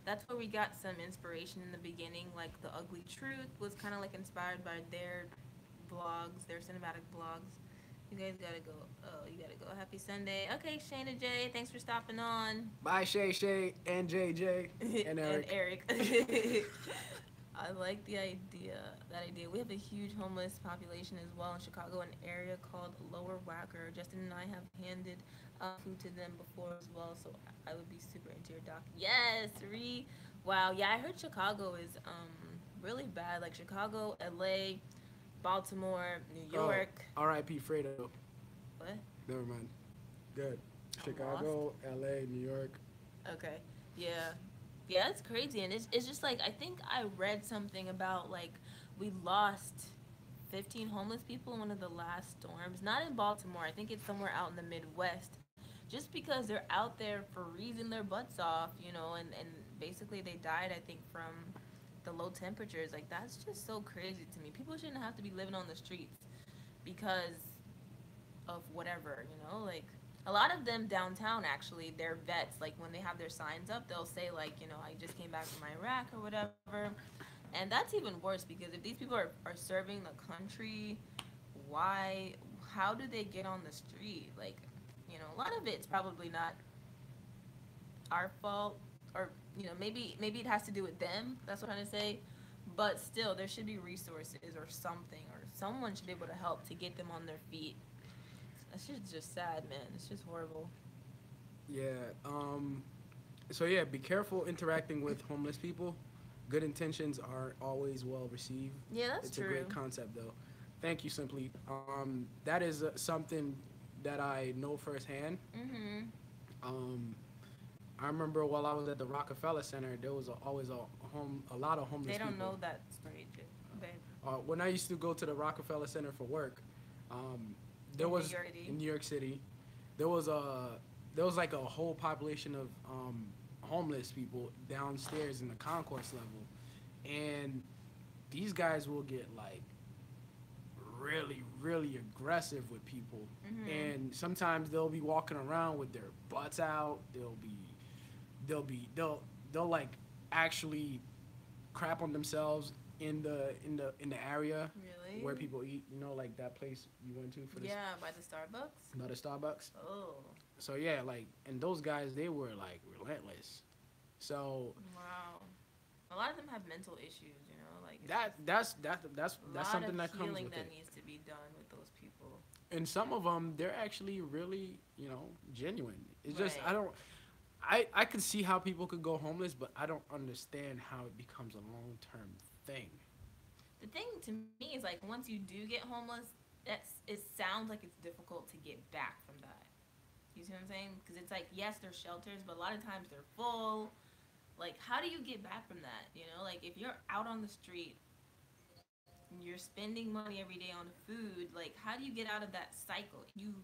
That's where we got some inspiration in the beginning. Like The Ugly Truth was kind of like inspired by their vlogs, their cinematic vlogs. You guys gotta go. Oh, you gotta go. Happy Sunday. Okay, Shayna J. Thanks for stopping on. Bye, Shay, and JJ, and Eric. Eric. I like the idea. That idea. We have a huge homeless population as well in Chicago, an area called Lower Wacker. Justin and I have handed food to them before as well, so I would be super into your doc. Yes, wow. Yeah, I heard Chicago is really bad. Like Chicago, LA, Baltimore, New York. Oh, R.I.P. Fredo. What? Never mind. Good. I'm Chicago, L.A., New York. Okay. Yeah. Yeah, it's crazy. And it's just like, I think I read something about like we lost 15 homeless people in one of the last storms. Not in Baltimore. I think it's somewhere out in the Midwest. Just because they're out there for freezing their butts off, you know, and basically they died, I think, from the low temperatures. Like, that's just so crazy to me. People shouldn't have to be living on the streets because of whatever, you know? Like, a lot of them downtown, actually, they're vets. Like, when they have their signs up, they'll say, like, you know, I just came back from Iraq or whatever. And that's even worse because if these people are serving the country, how do they get on the street? Like, you know, a lot of it's probably not our fault, or, you know, maybe it has to do with them. That's what I'm trying to say. But still, there should be resources or something, or someone should be able to help to get them on their feet. That's just sad, man. It's just horrible. Yeah. So yeah, be careful interacting with homeless people. Good intentions are always well received. Yeah, that's It's true. a great concept, though. Thank you, Simply. That is something that I know firsthand. Mhm. I remember while I was at the Rockefeller Center, there was always a lot of homeless They don't people. know that story, babe. When I used to go to the Rockefeller Center for work, um, there In New was York City. in New York City, there was a there was like a whole population of homeless people downstairs in the concourse level, and these guys will get like really aggressive with people, Mhm. and sometimes they'll be walking around with their butts out. They'll be they'll like actually crap on themselves in the area where Really? people eat. You know, like that place you went to for this, Yeah, by the Starbucks. not a Starbucks. Oh, So yeah, like, and those guys, they were like relentless. So wow. A lot of them have mental issues, you know, like it's that just a that's lot of something that comes healing with that it. needs to be done with those people. And some of them, they're actually really, you know, genuine. It's just I Right. don't. I could see how people could go homeless, but I don't understand how it becomes a long term thing. The thing to me is like once you do get homeless, it sounds like it's difficult to get back from that. You see what I'm saying? Because it's like yes, there's shelters, but a lot of times they're full. Like how do you get back from that? You know, like if you're out on the street and you're spending money every day on food, like how do you get out of that cycle? You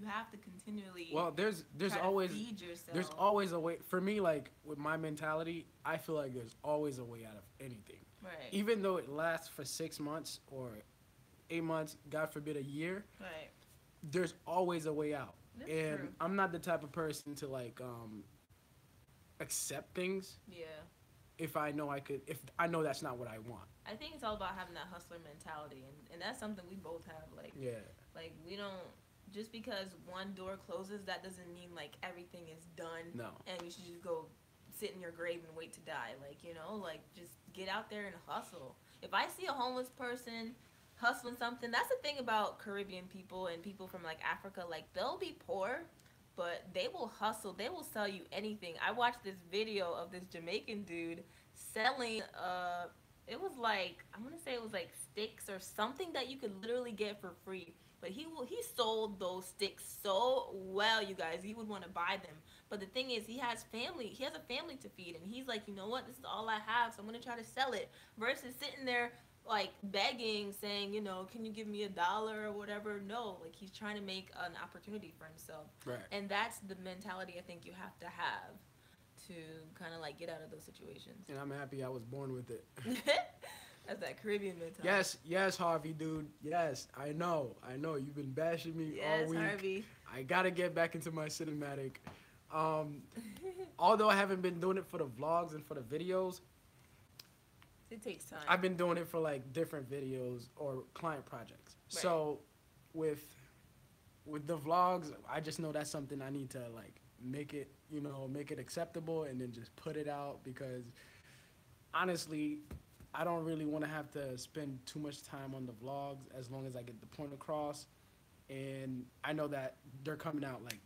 have to continually Well, try to feed there's yourself. always a way for me. Like with my mentality, I feel like there's always a way out of anything, Right. even though it lasts for 6 months or 8 months, God forbid a year. Right. There's always a way out, That's and true. I'm not the type of person to like accept things Yeah. if I know that's not what I want. I think it's all about having that hustler mentality, and that's something we both have. Yeah, Like we don't just because one door closes, that doesn't mean like everything is done, no, and you should just go sit in your grave and wait to die. Like you know, like just get out there and hustle. If I see a homeless person hustling something, that's the thing about Caribbean people and people from like Africa. Like they'll be poor, but they will hustle. They will sell you anything. I watched this video of this Jamaican dude selling it was like I want to say it was like sticks or something that you could literally get for free. But he sold those sticks so well, you guys. He would want to buy them. But the thing is, he has family. He has a family to feed, and he's like, you know what? This is all I have, so I'm gonna try to sell it. Versus sitting there like begging, saying, you know, can you give me $1 or whatever? No, like he's trying to make an opportunity for himself, right. and that's the mentality I think you have to have to kind of like get out of those situations. And I'm happy I was born with it. That's that Caribbean mentality. Yes, Harvey, dude. Yes, I know. You've been bashing me all Yes, week. Harvey. I gotta get back into my cinematic. Um, Although I haven't been doing it for the vlogs and for the videos, It takes I've time. been doing it for like different videos or client projects. Right. So with the vlogs, I just know that's something I need to like make it, you know, make it acceptable and then just put it out because honestly, I don't really want to have to spend too much time on the vlogs as long as I get the point across. And I know that they're coming out like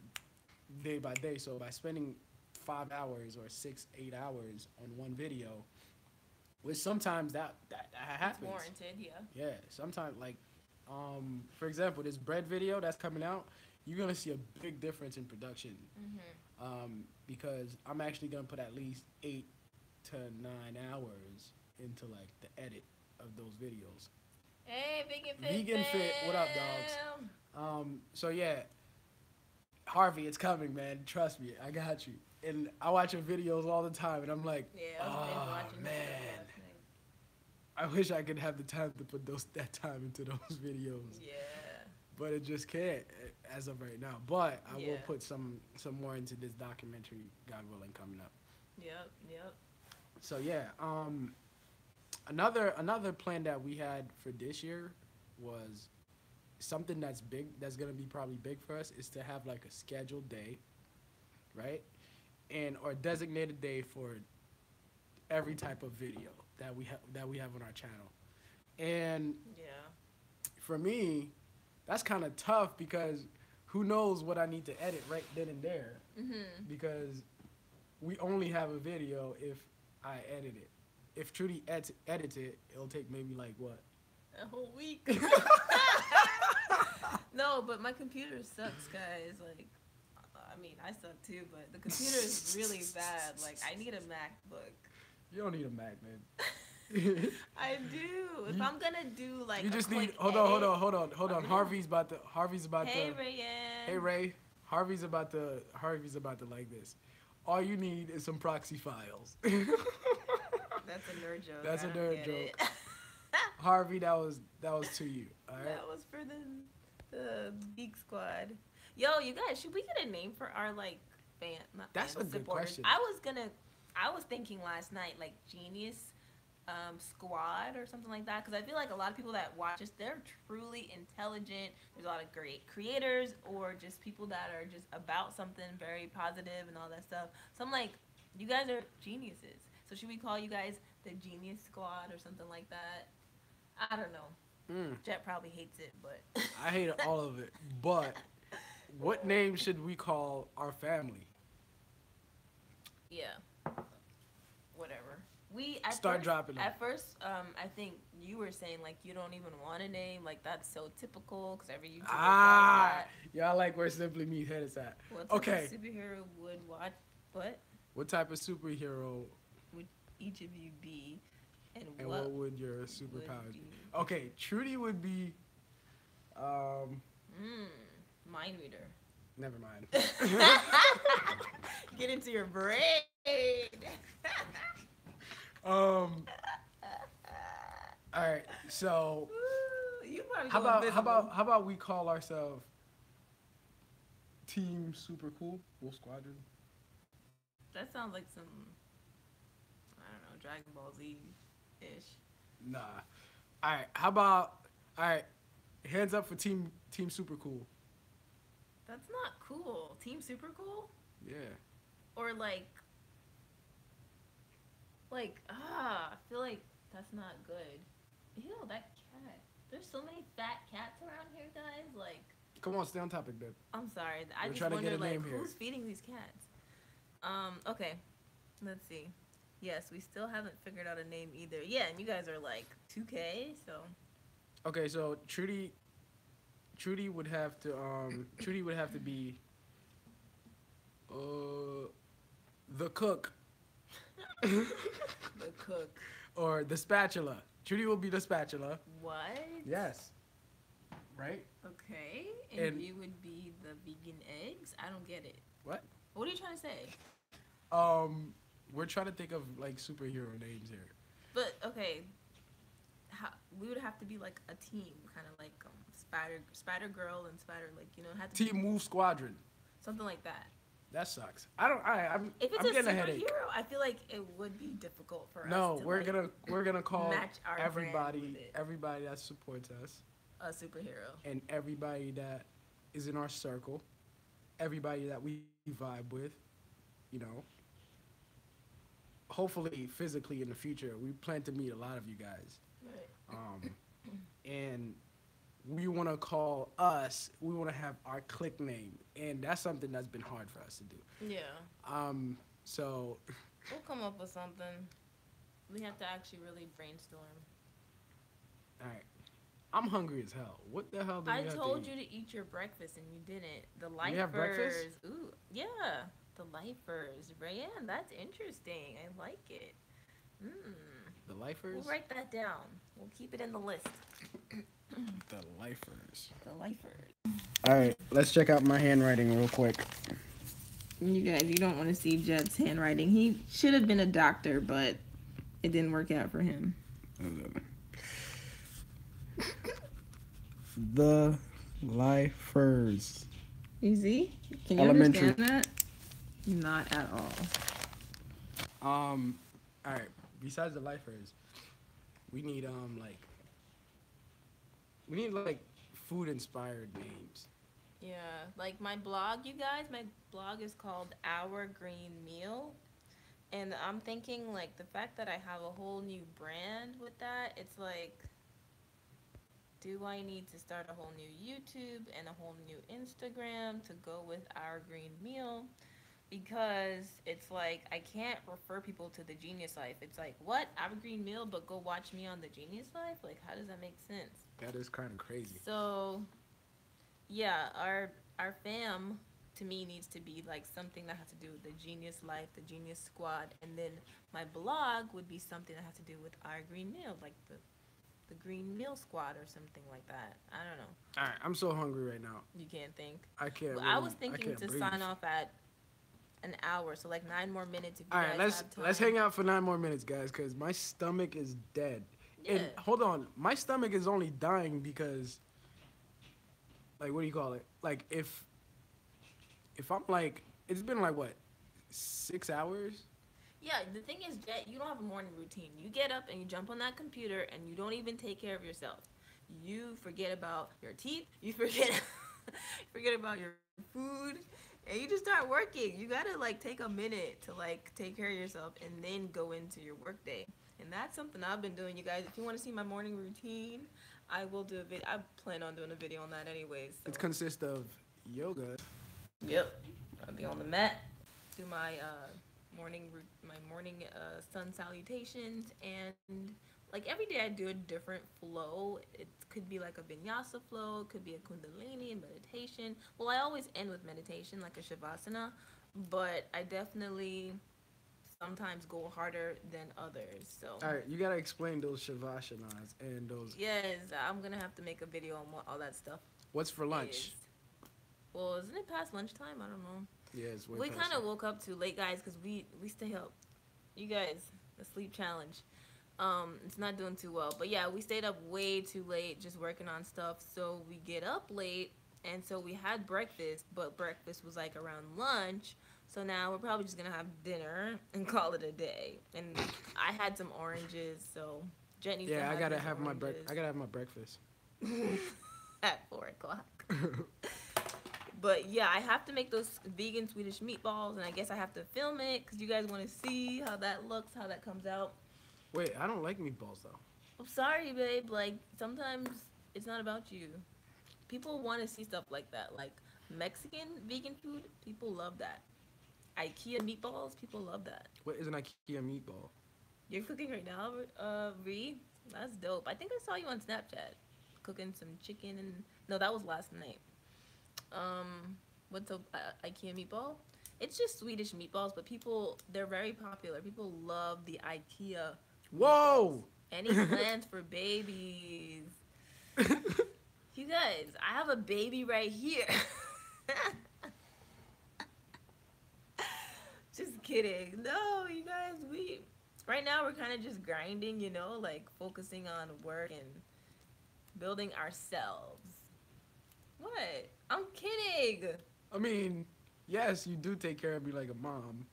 day by day. So by spending 5 hours or 6, 8 hours on one video, which sometimes that It's happens. warranted, yeah. Yeah, sometimes like, for example, this bread video that's coming out, you're gonna see a big difference in production, Mhm. because I'm actually gonna put at least 8 to 9 hours into like the edit of those videos. Hey, Vegan Fit Vegan Fit, what up, dogs? fam? So yeah, Harvey, it's coming, man. Trust me, I got you. And I watch your videos all the time, and I'm like, Yeah, I was binge oh watching his stuff man, last night. I wish I could have the time to put that time into those videos, Yeah. but it just can't as of right now. But I will Yeah. put some more into this documentary, God willing, coming up. Yep. Yep. So yeah, another plan that we had for this year was something that's big, that's gonna be probably big for us, is to have like a scheduled day, right, and or designated day for every type of video that we have on our channel. And Yeah. for me, that's kind of tough because who knows what I need to edit right then and there, Mhm. because we only have a video if I edit it. If Trudy edits it, it'll take maybe like what? A whole week. No, but my computer sucks, guys. Like, I mean, I suck too, but the computer is really bad. Like, I need a MacBook. You don't need a Mac, man. I do. If you, I'm gonna do like you a just need. quick Hold on, hold edit, on, hold on, hold let on. me know. Harvey's about to. Harvey's about Hey, to. Hey Rayanne. Ray. Harvey's about to. Harvey's about to like this. All you need is some proxy files. That's a nerd joke. That's I a don't nerd get it. joke. Harvey, that was to you. All right. That was for the Geek Squad. Yo, you guys, should we get a name for our like not That's fans, a good supporters? question. I was thinking last night like Genius Squad or something like that because I feel like a lot of people that watch us, they're truly intelligent. There's a lot of great creators or just people that are just about something very positive and all that stuff. So I'm like, you guys are geniuses. So should we call you guys the Genius Squad or something like that? I don't know. Mm, Jet probably hates it, but I hate all of it. But what name should we call our family? yeah, whatever. We at Start first, dropping them. at first, I think you were saying like you don't even want a name. Like that's so typical because every YouTuber does Ah, that. y'all like where Simply Me head is at. What type Okay. of superhero would watch? What What type of superhero would each of you be, and and what what would your would superpowers be? be? Okay, Trudy would be. Mind reader. Never mind. Get into your brain. um. All right. So You probably how go about invisible. how about we call ourselves Team Super Cool Wolf Squadron? That sounds like some I don't know Dragon Ball Z ish. Nah. All right. How about all right? Hands up for Team Super Cool. That's not cool. Team Super Cool Yeah. or I feel like that's not good. Ew, that cat. There's so many fat cats around here, guys. Like, Come on, stay on topic, babe. I'm sorry. I We're just trying to get wonder a like name here. who's feeding these cats. Okay. Let's see. Yes, we still haven't figured out a name either. Yeah, and you guys are like 2K, so Okay, so Trudy would have to be uh the cook the cook. or the spatula. Trudy will be the spatula. What? Yes. Right? Okay. And And you would be the vegan eggs? I don't get it. what? What are you trying to say? We're trying to think of like superhero names here. But okay, how, we would have to be like a team, kind of like Spider Girl and Spider like have to be Team Move Squadron. something like that. That sucks. I don't. If it's I'm a getting a headache. superhero, I feel like it would be difficult for No, us to we're like, gonna call match our brand with everybody it. everybody that supports us A superhero. and everybody that is in our circle, everybody that we vibe with, you know. Hopefully, physically in the future, we plan to meet a lot of you guys, Right. and we want to call us. We want to have our click name, and that's something that's been hard for us to do. Yeah. So, We'll come up with something. We have to actually really brainstorm. all right. I'm hungry as hell. What the hell do we I have told to you eat? to eat your breakfast and you didn't. The lifers. We have breakfast? Ooh, yeah. The lifers. Rayanne, that's interesting. I like it. Mm. The lifers? We'll write that down. We'll keep it in the list. The lifers. The lifers. All right, let's check out my handwriting real quick. You guys, you don't want to see Jed's handwriting. He should have been a doctor, but it didn't work out for him. The lifers. Easy? Can you Elementary. understand that? Not at all. All right. Besides the lifers, we need like food inspired names. Yeah, like my blog, you guys, my blog is called Our Green Meal. And I'm thinking, like, the fact that I have a whole new brand with that, it's like, do I need to start a whole new YouTube and a whole new Instagram to go with Our Green Meal? Because it's like, I can't refer people to the Genius Life. It's like, what? Our Green Meal, but go watch me on the Genius Life? Like, how does that make sense? That is kind of crazy. So, yeah, our fam to me needs to be like something that has to do with the Genius Life, the Genius Squad, and then my blog would be something that has to do with our green meal, like the Green Meal Squad or something like that. I don't know. All right, I'm so hungry right now. You can't think. I can't I was really. I thinking can't to breathe. sign off at an hour, so like 9 more minutes if you All right, guys have let's time. hang out for 9 more minutes, guys, because my stomach is dead. Yeah. And hold on, my stomach is only dying because, like, what do you call it? Like, if I'm like, it's been like what, 6 hours? Yeah, the thing is, Jet, you don't have a morning routine. You get up and you jump on that computer and you don't even take care of yourself. You forget about your teeth. You forget forget about your food, and you just start working. You gotta like take a minute to like take care of yourself and then go into your workday. And that's something I've been doing, you guys. If you want to see my morning routine, I will do a video. I plan on doing a video on that anyways. So It consists of yoga. yep, I'll be on the mat, do my my morning sun salutations, and like every day I do a different flow. It could be like a vinyasa flow, it could be a kundalini meditation. Well, I always end with meditation, like a shavasana, but I definitely sometimes go harder than others. So All right, you gotta explain those shavashanas and those. yes, I'm gonna have to make a video on what all that stuff What's for lunch? is. Well, isn't it past lunchtime? I don't know. Yeah, it's way We past kind of that. woke up too late, guys, because we stay up. You guys, the sleep challenge. It's not doing too well. But yeah, we stayed up way too late just working on stuff. So we get up late, and so we had breakfast, but breakfast was like around lunch. So now we're probably just gonna have dinner and call it a day. And I had some oranges, so Jet needs to Yeah, have I gotta his have my oranges I gotta have my breakfast. at 4 o'clock. But yeah, I have to make those vegan Swedish meatballs, and I guess I have to film it because you guys want to see how that looks, how that comes out. Wait, I don't like meatballs though. I'm sorry, babe. Like, sometimes it's not about you. People want to see stuff like that. Like, Mexican vegan food, people love that. IKEA meatballs, people love that. What is an IKEA meatball? You're cooking right now, Ree? That's dope. I think I saw you on Snapchat cooking some chicken and... No, that was last night. What's a IKEA meatball? It's just Swedish meatballs, but they're very popular. People love the IKEA meatballs. Whoa! Any plans for babies? You guys, I have a baby right here. Just kidding. No, you guys, right now we're kind of just grinding, like focusing on work and building ourselves. What? I'm kidding. I mean, yes, you do take care of me like a mom.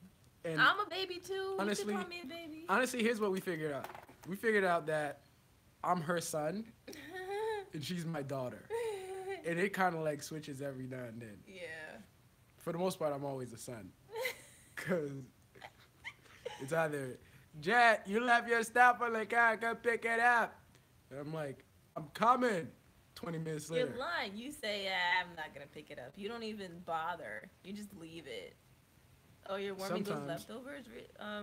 And I'm a baby too. honestly, You should call me a baby. honestly, here's what we figured out. We figured out that I'm her son and she's my daughter. And it kind of like switches every now and then. Yeah. For the most part, I'm always a son. Because it's either, Jet, you left your stuff on the car, come pick it up. And I'm like, I'm coming. 20 minutes You're later. lying. You say, I'm not going to pick it up. You don't even bother. You just leave it. Oh, you're warming those Sometimes. leftovers?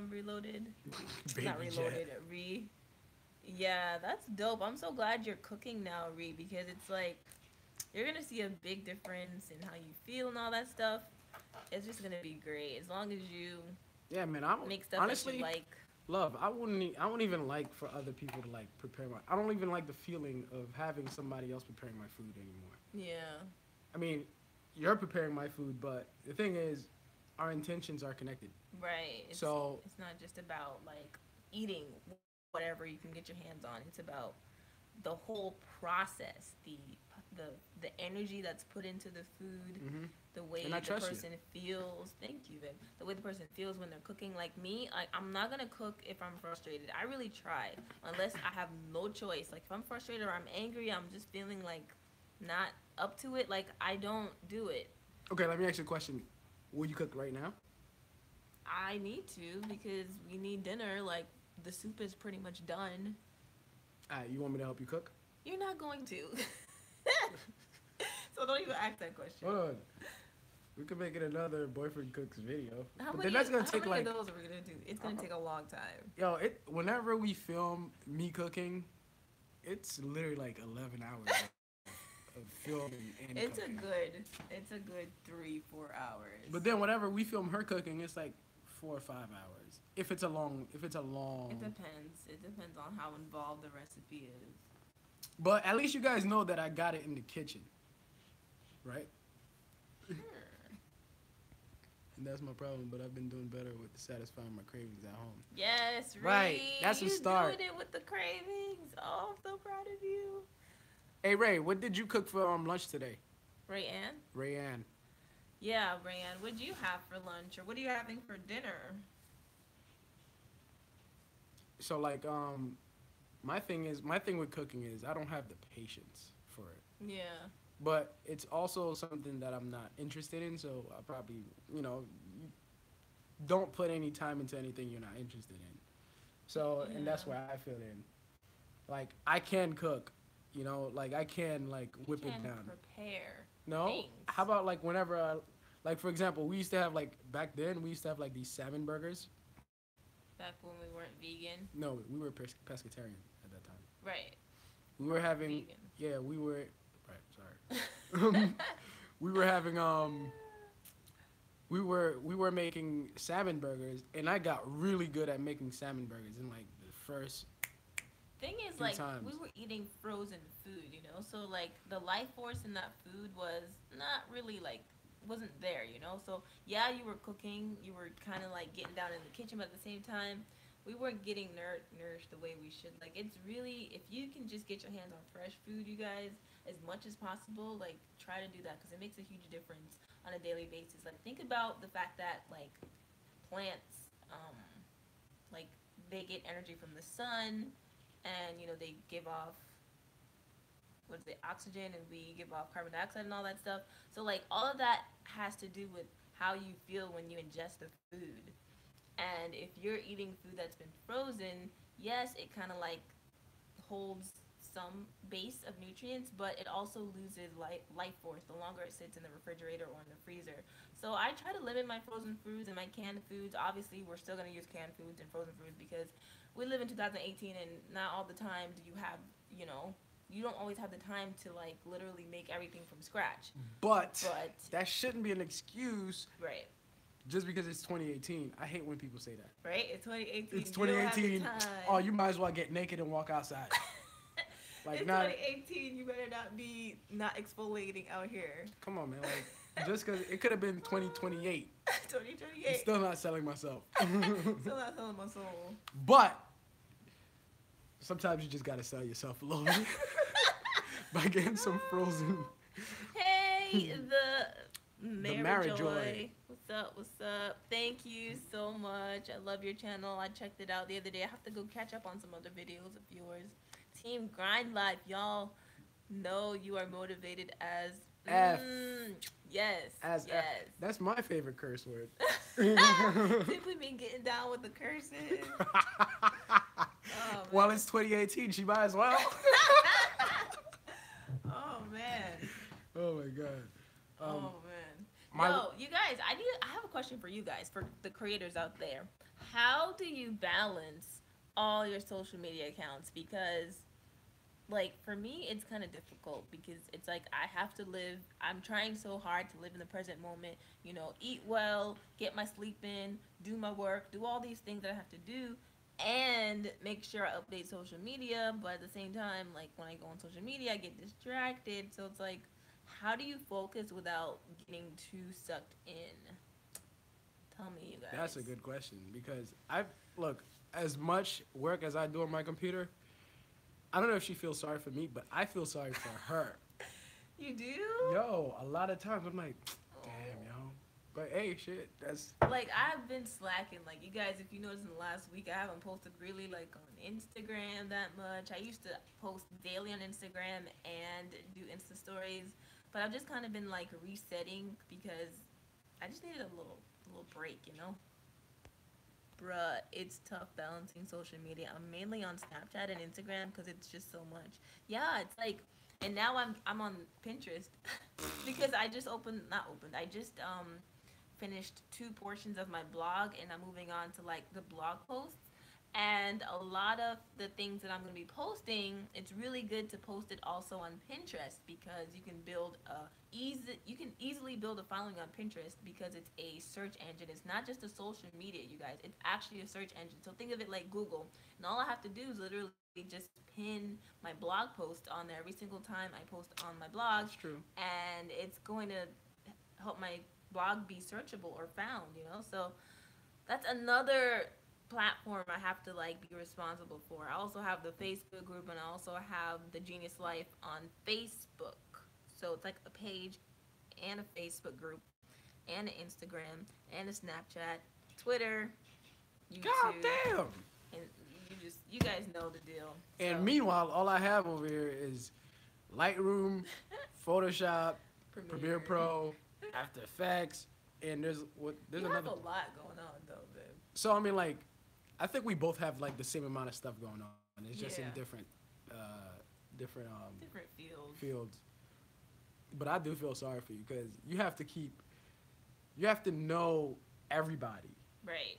Reloaded? Baby Not reloaded. Re. Yeah, that's dope. I'm so glad you're cooking now, Ree, because it's like you're gonna see a big difference in how you feel and all that stuff. It's just gonna be great as long as you Yeah, man. I'm make stuff honestly, that you like. love. I wouldn't even like for other people to like prepare my. I don't even like the feeling of having somebody else preparing my food anymore. Yeah. I mean, you're preparing my food, but the thing is, our intentions are connected. Right. So it's not just about like eating whatever you can get your hands on. It's about the whole process, the energy that's put into the food, hmm the way And I the trust you. person feels. Thank you, babe. The way the person feels when they're cooking. Like me, I'm not gonna cook if I'm frustrated. I really try, unless I have no choice. Like if I'm frustrated or I'm angry, I'm just feeling like not up to it. Like I don't do it. Okay, let me ask you a question. Will you cook right now? I need to because we need dinner. Like the soup is pretty much done. You want me to help you cook? You're not going to. So don't even ask that question. Hold on. We could make it another boyfriend cooks video. How But many, then that's gonna how take many like, of those are we gonna do? It's gonna take a long time. yo, whenever we film me cooking, it's literally like 11 hours of filming and It's cooking. it's a good 3 4 hours. But then whenever we film her cooking, it's like 4 or 5 hours. If it's a It long. depends. It depends on how involved the recipe is. But at least you guys know that I got it in the kitchen, right? Sure. And that's my problem. But I've been doing better with satisfying my cravings at home. Yes, Right, Ree. that's a You start. doing it with the cravings. Oh, I'm so proud of you. Hey Ray, what did you cook for lunch today? Ray Ann? Rayanne. Yeah, Ray Ann. What do you have for lunch or what are you having for dinner? So like my thing with cooking is I don't have the patience for it. Yeah. But it's also something that I'm not interested in, so I probably, you don't put any time into anything you're not interested in. So, and that's Yeah. where I fit in. Like I can cook, like I can like You whip it can down. prepare No? things. How about like whenever like for example, we used to have like back then we used to have like these salmon burgers. Back when we weren't vegan. No, we were pescatarian at that time. Right. We were having Vegan. yeah, we were right, sorry. We were having we were making salmon burgers and I got really good at making salmon burgers in like the first Thing is, few like, times. we were eating frozen food, you know? So, like, the life force in that food was not really, like, wasn't there, you know? So, yeah, you were cooking, you were kind of, like, getting down in the kitchen, but at the same time, we weren't getting nourished the way we should. Like, it's really, if you can just get your hands on fresh food, you guys, as much as possible, like, try to do that because it makes a huge difference on a daily basis. Like, think about the fact that, like, plants, like, they get energy from the sun and they give off what is it, oxygen, and we give off carbon dioxide and all that stuff. So like all of that has to do with how you feel when you ingest the food. And if you're eating food that's been frozen, yes, it kind of like holds some base of nutrients, but it also loses life force the longer it sits in the refrigerator or in the freezer. So I try to limit my frozen foods and my canned foods. Obviously, we're still going to use canned foods and frozen foods because we live in 2018 and not all the time do you have, you don't always have the time to like literally make everything from scratch. But But that shouldn't be an excuse right, just because it's 2018. I hate when people say that. right, it's 2018. It's You don't have the 2018. time. Oh, you might as well get naked and walk outside. Like It's not 2018. You better not be not exfoliating out here. come on man, like just cuz it could have been 2028. I'm 2028. still not selling myself. Still not selling my soul. But sometimes you just got to sell yourself a little bit by getting some frozen. Hey, the Marriage Joy. Joy. What's up? What's up? Thank you so much. I love your channel. I checked it out the other day. I have to go catch up on some other videos of yours. Team Grind Life, y'all know you are motivated as F. Yes. As yes. that's my favorite curse word. Simply been getting down with the curses. Oh, Well, it's 2018. She might as well. oh man. Oh my god. Oh man. my- Yo, you guys, I have a question for you guys, for the creators out there. How do you balance all your social media accounts? Because like for me it's kind of difficult because it's like I have to live, I'm trying so hard to live in the present moment, eat well, get my sleep in, do my work, do all these things that I have to do and make sure I update social media, but at the same time, like when I go on social media I get distracted. So it's like, how do you focus without getting too sucked in? Tell me, you guys. That's a good question because look, as much work as I do on my computer, I don't know if she feels sorry for me, but I feel sorry for her. You do? Yo, a lot of times I'm like, damn, yo. But hey, shit, that's Like I've been slacking. Like you guys, if you noticed in the last week, I haven't posted really like on Instagram that much. I used to post daily on Instagram and do Insta stories, but I've just kind of been like resetting because I just needed a little break, Bruh, it's tough balancing social media. I'm mainly on Snapchat and Instagram because it's just so much. Yeah, it's like, and now I'm on Pinterest because I just not opened. I just finished 2 portions of my blog and I'm moving on to like the blog posts. And a lot of the things that I'm going to be posting, it's really good to post it also on Pinterest because you can easily build a following on Pinterest because it's a search engine. It's not just a social media, you guys. It's actually a search engine. So think of it like Google. And all I have to do is literally just pin my blog post on there every single time I post on my blog, That's true. and it's going to help my blog be searchable or found, So that's another platform I have to like be responsible for. I also have the Facebook group and I also have the Genius Life on Facebook. So it's like a page and a Facebook group and an Instagram and a Snapchat, Twitter, God YouTube, damn. and you guys know the deal. So And meanwhile, all I have over here is Lightroom, Photoshop, Premiere Premiere. Pro, After Effects, and there's You have another. a lot going on though, babe. So I mean, like, I think we both have like the same amount of stuff going on. It's just in Yeah. uh, different Different fields. fields. But I do feel sorry for you because you have to know everybody. Right.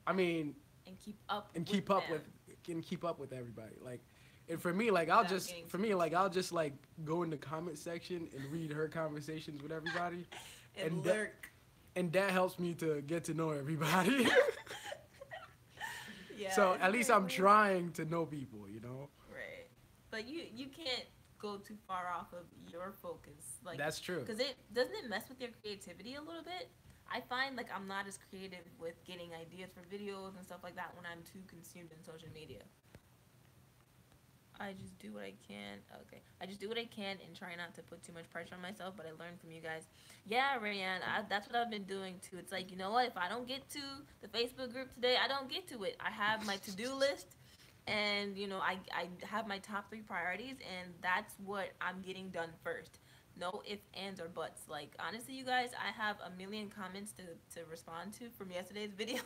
I mean, And keep up and with keep up them with can keep up with everybody. Like, and for me, like without getting too I'll just like go in the comment section and read her conversations with everybody, and that lurk. and that helps me to get to know everybody. Yeah. So it's at least very I'm weird. trying to know people, you know. Right. But you can't go too far off of your focus. Like That's true. because it doesn't it mess with your creativity a little bit. I find like I'm not as creative with getting ideas for videos and stuff like that when I'm too consumed in social media. I just do what I can. Okay. I just do what I can and try not to put too much pressure on myself, but I learned from you guys. Yeah, Rayanne, that's what I've been doing too. It's like, you know what? If I don't get to the Facebook group today, I don't get to it. I have my to-do list and, I have my top three priorities and that's what I'm getting done first. No ifs, ands, or buts. Like, honestly, you guys, I have a million comments to respond to from yesterday's video.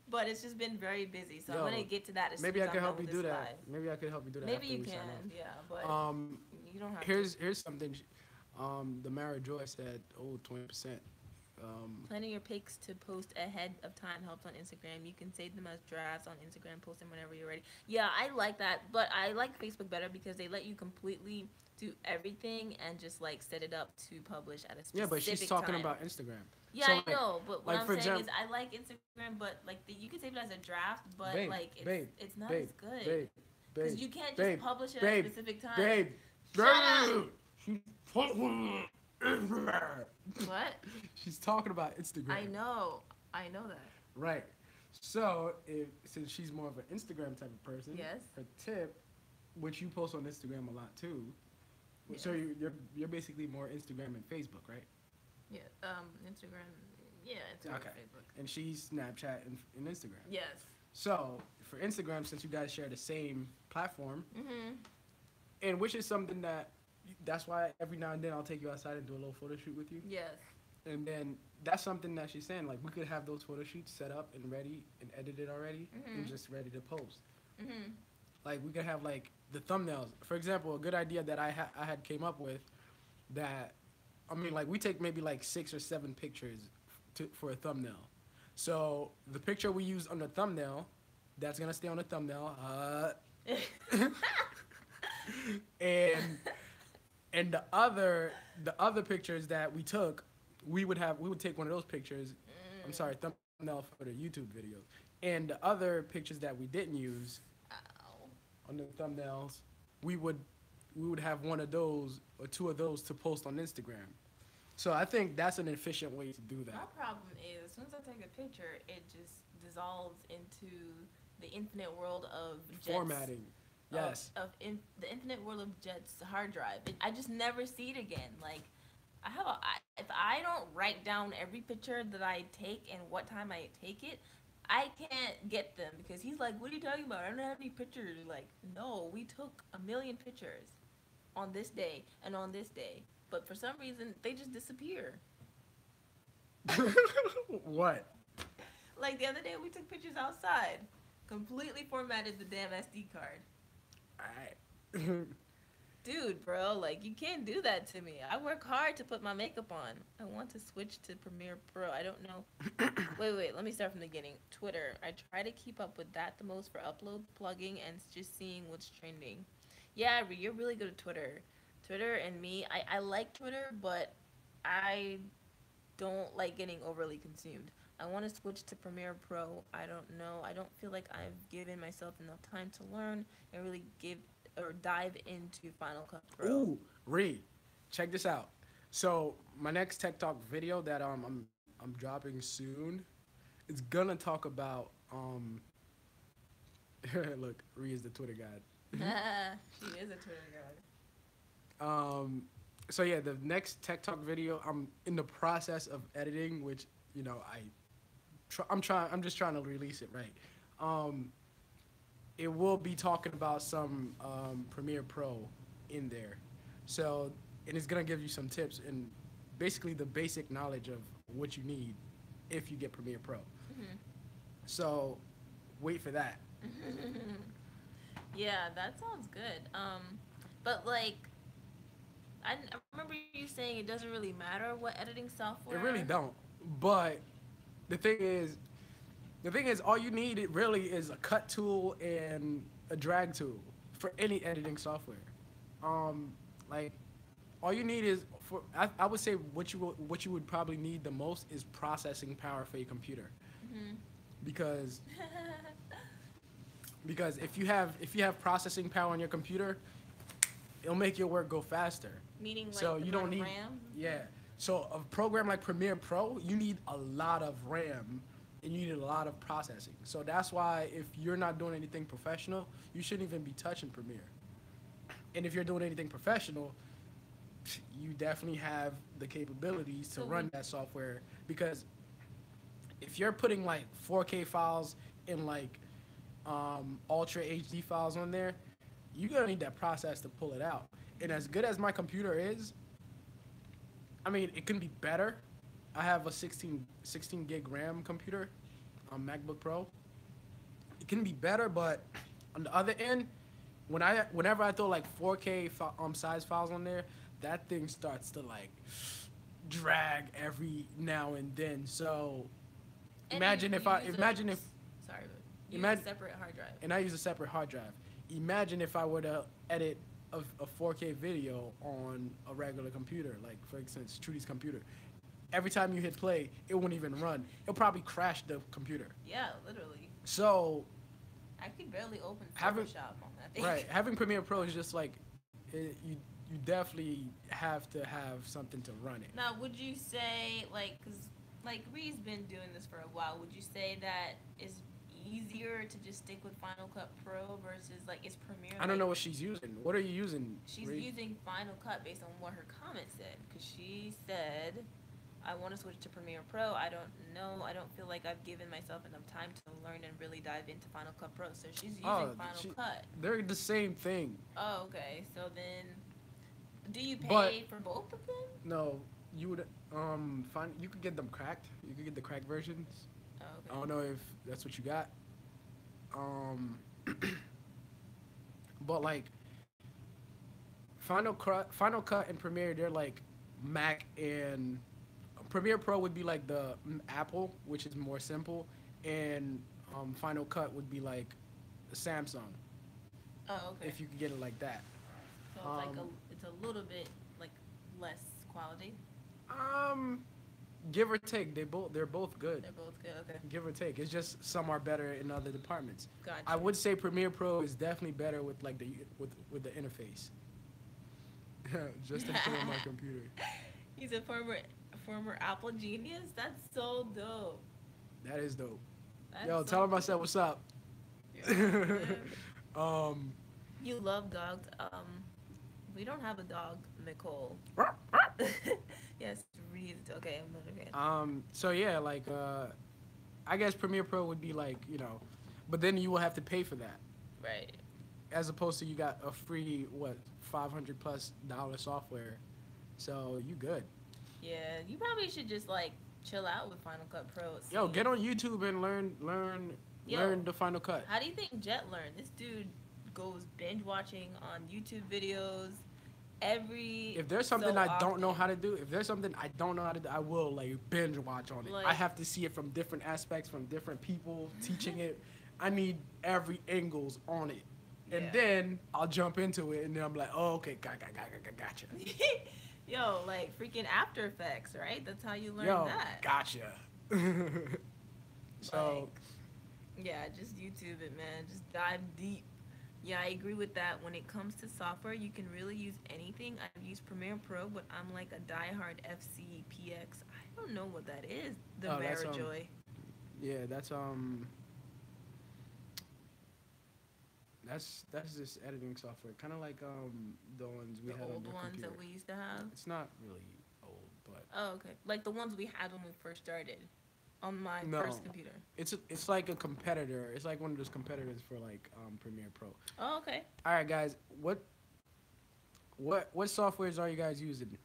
But it's just been very busy, so I'm Yo, gonna get to that as soon maybe as I I'm can done help you with do this that. live. Maybe I could help you do that Maybe after you we sign can, yeah, but off. you don't have Here's something. The Mara Joy said, oh, 20%. planning your pics to post ahead of time helps on Instagram. You can save them as drafts on Instagram, post them whenever you're ready. Yeah, I like that, but I like Facebook better because they let you completely do everything and just like set it up to publish at a Yeah, specific but she's talking time. about Instagram. Yeah, So I know, but what like I'm for saying is example, I like Instagram, but like you can save it as a draft, but babe, like babe, it's not babe, as good babe, because babe, you can't just babe, publish it at a babe, specific time. babe, Shut up. babe. She's talking. What? She's talking about Instagram. I know that. Right. So, since she's more of an Instagram type of person, Yes. her tip, which you post on Instagram a lot too. So Yes. you're basically more Instagram and Facebook, right? Yeah. Instagram. Yeah. Instagram. Okay. Facebook. And she's Snapchat and Instagram. Yes. So for Instagram, since you guys share the same platform, Mhm. and which is something that's why every now and then I'll take you outside and do a little photo shoot with you. Yes. And then that's something that she's saying, like we could have those photo shoots set up and ready and edited already and just ready to post. Mhm. Like we could have like the thumbnails. For example, a good idea that I had came up with that I mean like we take maybe like 6 or 7 pictures for a thumbnail. So the picture we use on the thumbnail, that's gonna stay on the thumbnail. And the other pictures that we took, we would take one of those pictures. I'm sorry, thumbnail for the YouTube videos. And the other pictures that we didn't use Ow. on the thumbnails, we would have one of those or two of those to post on Instagram. So I think that's an efficient way to do My that. problem is as soon as I take a picture, it just dissolves into the infinite world of Jet's, Formatting. Yes. The infinite world of Jet's hard drive. I just never see it again. Like if I don't write down every picture that I take and what time I take it, I can't get them because he's like, "What are you talking about? I don't have any pictures." Like, no, we took a million pictures on this day and on this day, but for some reason they just disappear. What? Like the other day, we took pictures outside, completely formatted the damn SD card. Alright. dude, bro. Like, you can't do that to me. I work hard to put my makeup on. I want to switch to Premiere Pro. I don't know. Wait. Let me start from the beginning. Twitter. I try to keep up with that the most for upload, plugging, and just seeing what's trending. Yeah, you're really good at Twitter. Twitter and me, I like Twitter, but I don't like getting overly consumed. I want to switch to Premiere Pro. I don't know. I don't feel like I've given myself enough time to learn and really give or dive into Final Cut Pro. Ooh, Reed, check this out. So my next Tech Talk video that I'm dropping soon, it's gonna talk about look, Reed is the Twitter guide. She is a Twitter guy. Um, so yeah, the next Tech Talk video, I'm in the process of editing, which you know I'm just trying to release it right. Um, it will be talking about some Premiere Pro in there, so and it's gonna give you some tips and basically the basic knowledge of what you need if you get Premiere Pro. So wait for that. Yeah, that sounds good. But like, I remember you saying it doesn't really matter what editing software. It really don't. But the thing is, all you need it really is a cut tool and a drag tool for any editing software. Like all you need is I would say what you would probably need the most is processing power for your computer, because if you have processing power on your computer, it'll make your work go faster. Meaning like So the you don't amount of need RAM? yeah. So a program like Premiere Pro, you need a lot of RAM and you need a lot of processing. So that's why if you're not doing anything professional, you shouldn't even be touching Premiere. And if you're doing anything professional, you definitely have the capabilities to run that software, because if you're putting like 4K files and like ultra HD files on there, you're gonna need that process to pull it out. And as good as my computer is, I mean, it can be better. I have a 16 gig RAM computer on MacBook Pro. It can be better, but on the other end, whenever I throw like 4K size files on there, that thing starts to like drag every now and then. So And imagine you if I use imagine a, if sorry, but you imagine use a separate hard drive. and I use a separate hard drive. Imagine if I were to edit a 4K video on a regular computer, like for instance Trudy's computer. Every time you hit play, it won't even run. It'll probably crash the computer. Yeah, literally. So I could barely open having Photoshop on that thing. right, having Premiere Pro is just like you definitely have to have something to run it. Now, would you say, like, because, like, Ree's been doing this for a while, would you say that it's easier to just stick with Final Cut Pro versus, like, it's Premiere? I don't know what she's using. What are you using? She's Ree? using Final Cut based on what her comment said, because she said, I want to switch to Premiere Pro. I don't know. I don't feel like I've given myself enough time to learn and really dive into Final Cut Pro. So she's using Final Cut. They're the same thing. Oh, okay. So then, do you pay But- for both of them? No, you would find you could get them cracked. You could get the cracked versions. Oh, I okay. don't know if that's what you got. But like Final Cut and Premiere, they're like Mac, and Premiere Pro would be like the Apple, which is more simple, and Final Cut would be like the Samsung, Oh, okay. if you could get it like that. So it's like it's a little bit like less quality. Give or take, they're both good. They're both good. Okay. Give or take, it's just some are better in other departments. Gotcha. I would say Premiere Pro is definitely better with like with the interface. Just to put on my computer. He's a former Apple genius. That's so dope. That is dope. That's Yo, so tell him I said what's up. You love dogs. We don't have a dog, Nicole. Yes, Reed. Okay, I'm not okay. So yeah, like I guess Premiere Pro would be like, you know, but then you will have to pay for that, Right. as opposed to you got a free $500+ software, so you good. Yeah, you probably should just like chill out with Final Cut Pro. Yo, See- get on YouTube and learn the Final Cut. How do you think Jet learned? This dude goes binge watching on YouTube videos. every If there's something so I don't know often. how to do, if there's something I don't know how to do, I will like binge watch on it. I Like, have to see it from different aspects, from different people teaching it. I need every angles on it, and yeah. then I'll jump into it, and then I'm like, oh, okay, gotcha. Yo, like freaking After Effects, right? That's how you learn Yo, that. gotcha. So, Like, yeah, just YouTube it, man. Just dive deep. Yeah, I agree with that. When it comes to software, you can really use anything. I've used Premiere Pro, but I'm like a diehard FCPX. I don't know what that is. The oh, that's Marijoy. yeah, that's this editing software, kind of like the ones we The had on old your ones that computer. we used to have. It's not really old, but Oh, okay. Like the ones we had when we first started on my no, first computer. it's like a competitor. It's like one of those competitors for like Premiere Pro. Oh, okay. All right, guys, what softwares are you guys using?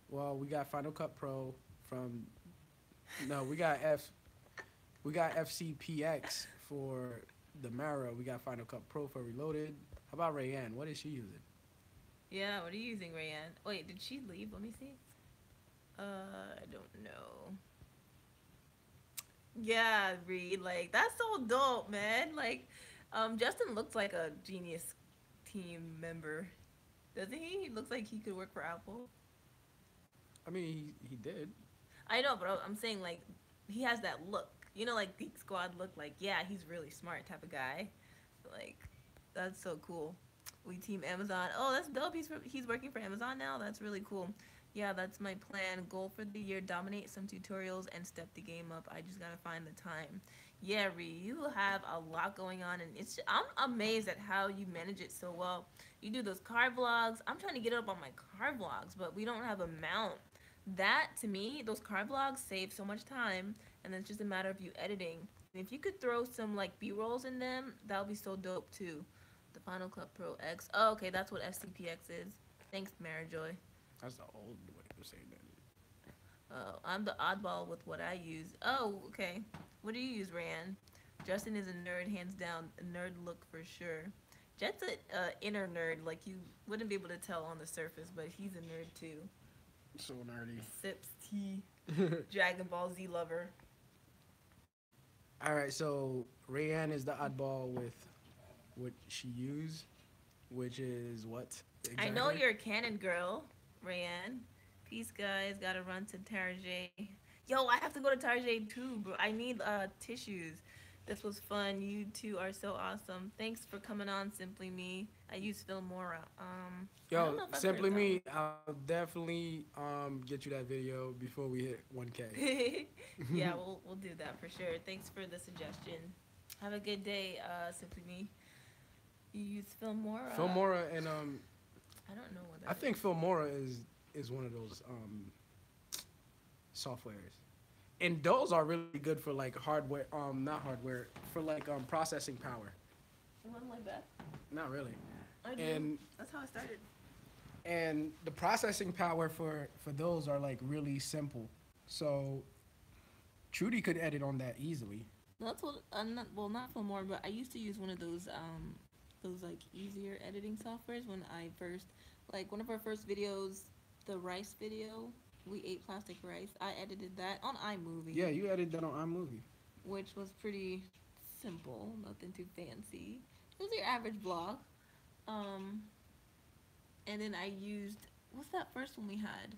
Well, we got Final Cut Pro from no, we got FCPX for the Mara. We got Final Cut Pro for Reloaded. How about Rayanne? What is she using? Yeah, what are you using, Rayanne? Wait, did she leave? Let me see. I don't know. Yeah, Reed, like that's so dope, man. Like, Justin looks like a genius team member, doesn't he? He looks like he could work for Apple. I mean, he did. I know, but I'm saying like he has that look, like Geek Squad look. Like, yeah, he's really smart type of guy. Like, that's so cool. We team Amazon. Oh, that's dope. He's working for Amazon now. That's really cool. Yeah, that's my plan. Goal for the year: dominate some tutorials and step the game up. I just gotta find the time. Yeah, Ree, you have a lot going on, and I'm amazed at how you manage it so well. You do those car vlogs. I'm trying to get up on my car vlogs, but we don't have a mount. That to me, those car vlogs save so much time, and then it's just a matter of you editing. And if you could throw some like B rolls in them, that would be so dope too. The Final Cut Pro X. Oh, okay, that's what FCPX is. Thanks, Mary Joy. That's the old way of saying that. Oh, I'm the oddball with what I use. Oh, okay. What do you use, Rand? Justin is a nerd, hands down. A nerd look for sure. Jet's a inner nerd. Like you wouldn't be able to tell on the surface, but he's a nerd too. So nerdy. Sips tea. Dragon Ball Z lover. All right, so Rayanne is the oddball with what she used, which is what I know exactly? you're a canon girl, Rayanne. Peace, guys. Gotta run to Tarjay. Yo, I have to go to Tarjay too, bro. I need tissues. This was fun. You two are so awesome. Thanks for coming on, Simply Me. I use Filmora. I don't Yo, know if I've heard simply that me. I'll definitely get you that video before we hit 1K. one. Yeah, we'll do that for sure. Thanks for the suggestion. Have a good day, Simply Me. You use Filmora. Filmora and I don't know what I that think Filmora is one of those softwares, and those are really good for like hardware, not hardware, for like processing power. is. One like that. Not really, I do. and That's how I started. and the processing power for those are like really simple. So Trudy could edit on that easily. That's what not well not for more, but I used to use one of those like easier editing softwares when I first like one of our first videos, the rice video. We ate plastic rice. I edited that on iMovie, Yeah, you edited that on iMovie. which was pretty simple, nothing too fancy. It was your average blog. Um, and then I used what's that first one we had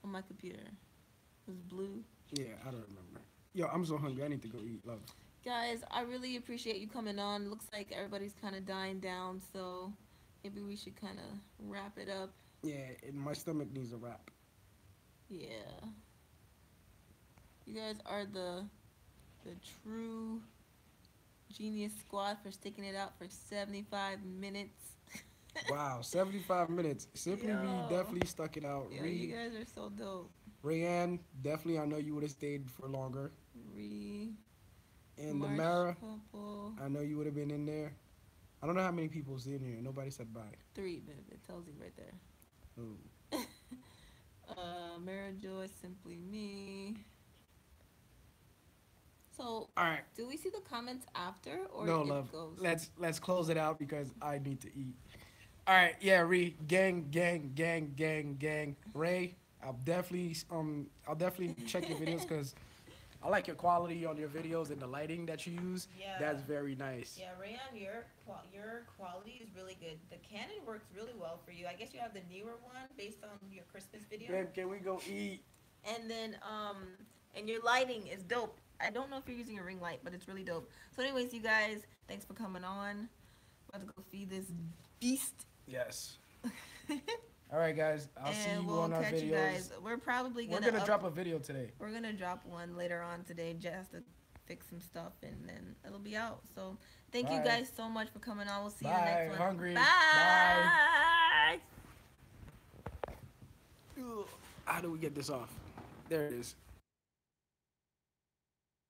on my computer? It was blue. Yeah, I don't remember. Yo, I'm so hungry. I need to go eat. Love. Guys, I really appreciate you coming on. Looks like everybody's kind of dying down, so maybe we should kind of wrap it up. Yeah, and my stomach needs a wrap. Yeah. You guys are the true genius squad for sticking it out for 75 minutes. Wow, 75 minutes. Simply me Yo. definitely stuck it out. Yo, you guys are so dope. Rayanne, definitely I know you would have stayed for longer. Re And the March Mara, couple I know you would have been in there. I don't know how many people's in here. Nobody said bye. 3, but it tells you right there. Ooh. Mara Joy, Simply Me. So, All right. do we see the comments after or No, it love. goes? Let's close it out because I need to eat. All right, yeah, Ree, gang. Ray, I'll definitely check your videos because I like your quality on your videos and the lighting that you use. Yeah. That's very nice. Yeah, Rayon, your quality is really good. The Canon works really well for you. I guess you have the newer one based on your Christmas video. Babe, can we go eat? And then and your lighting is dope. I don't know if you're using a ring light, but it's really dope. So anyways, you guys, thanks for coming on. About to go feed this beast. Yes. All right, guys. I'll see And you we'll on our catch videos. you guys. We're probably We're gonna gonna drop a video today. we're gonna drop one later on today. Just has to fix some stuff and then it'll be out. So thank you Bye. guys so much for coming on. We'll see you in the Bye. next one. Hungry. Bye. Ugh. How do we get this off? There it is.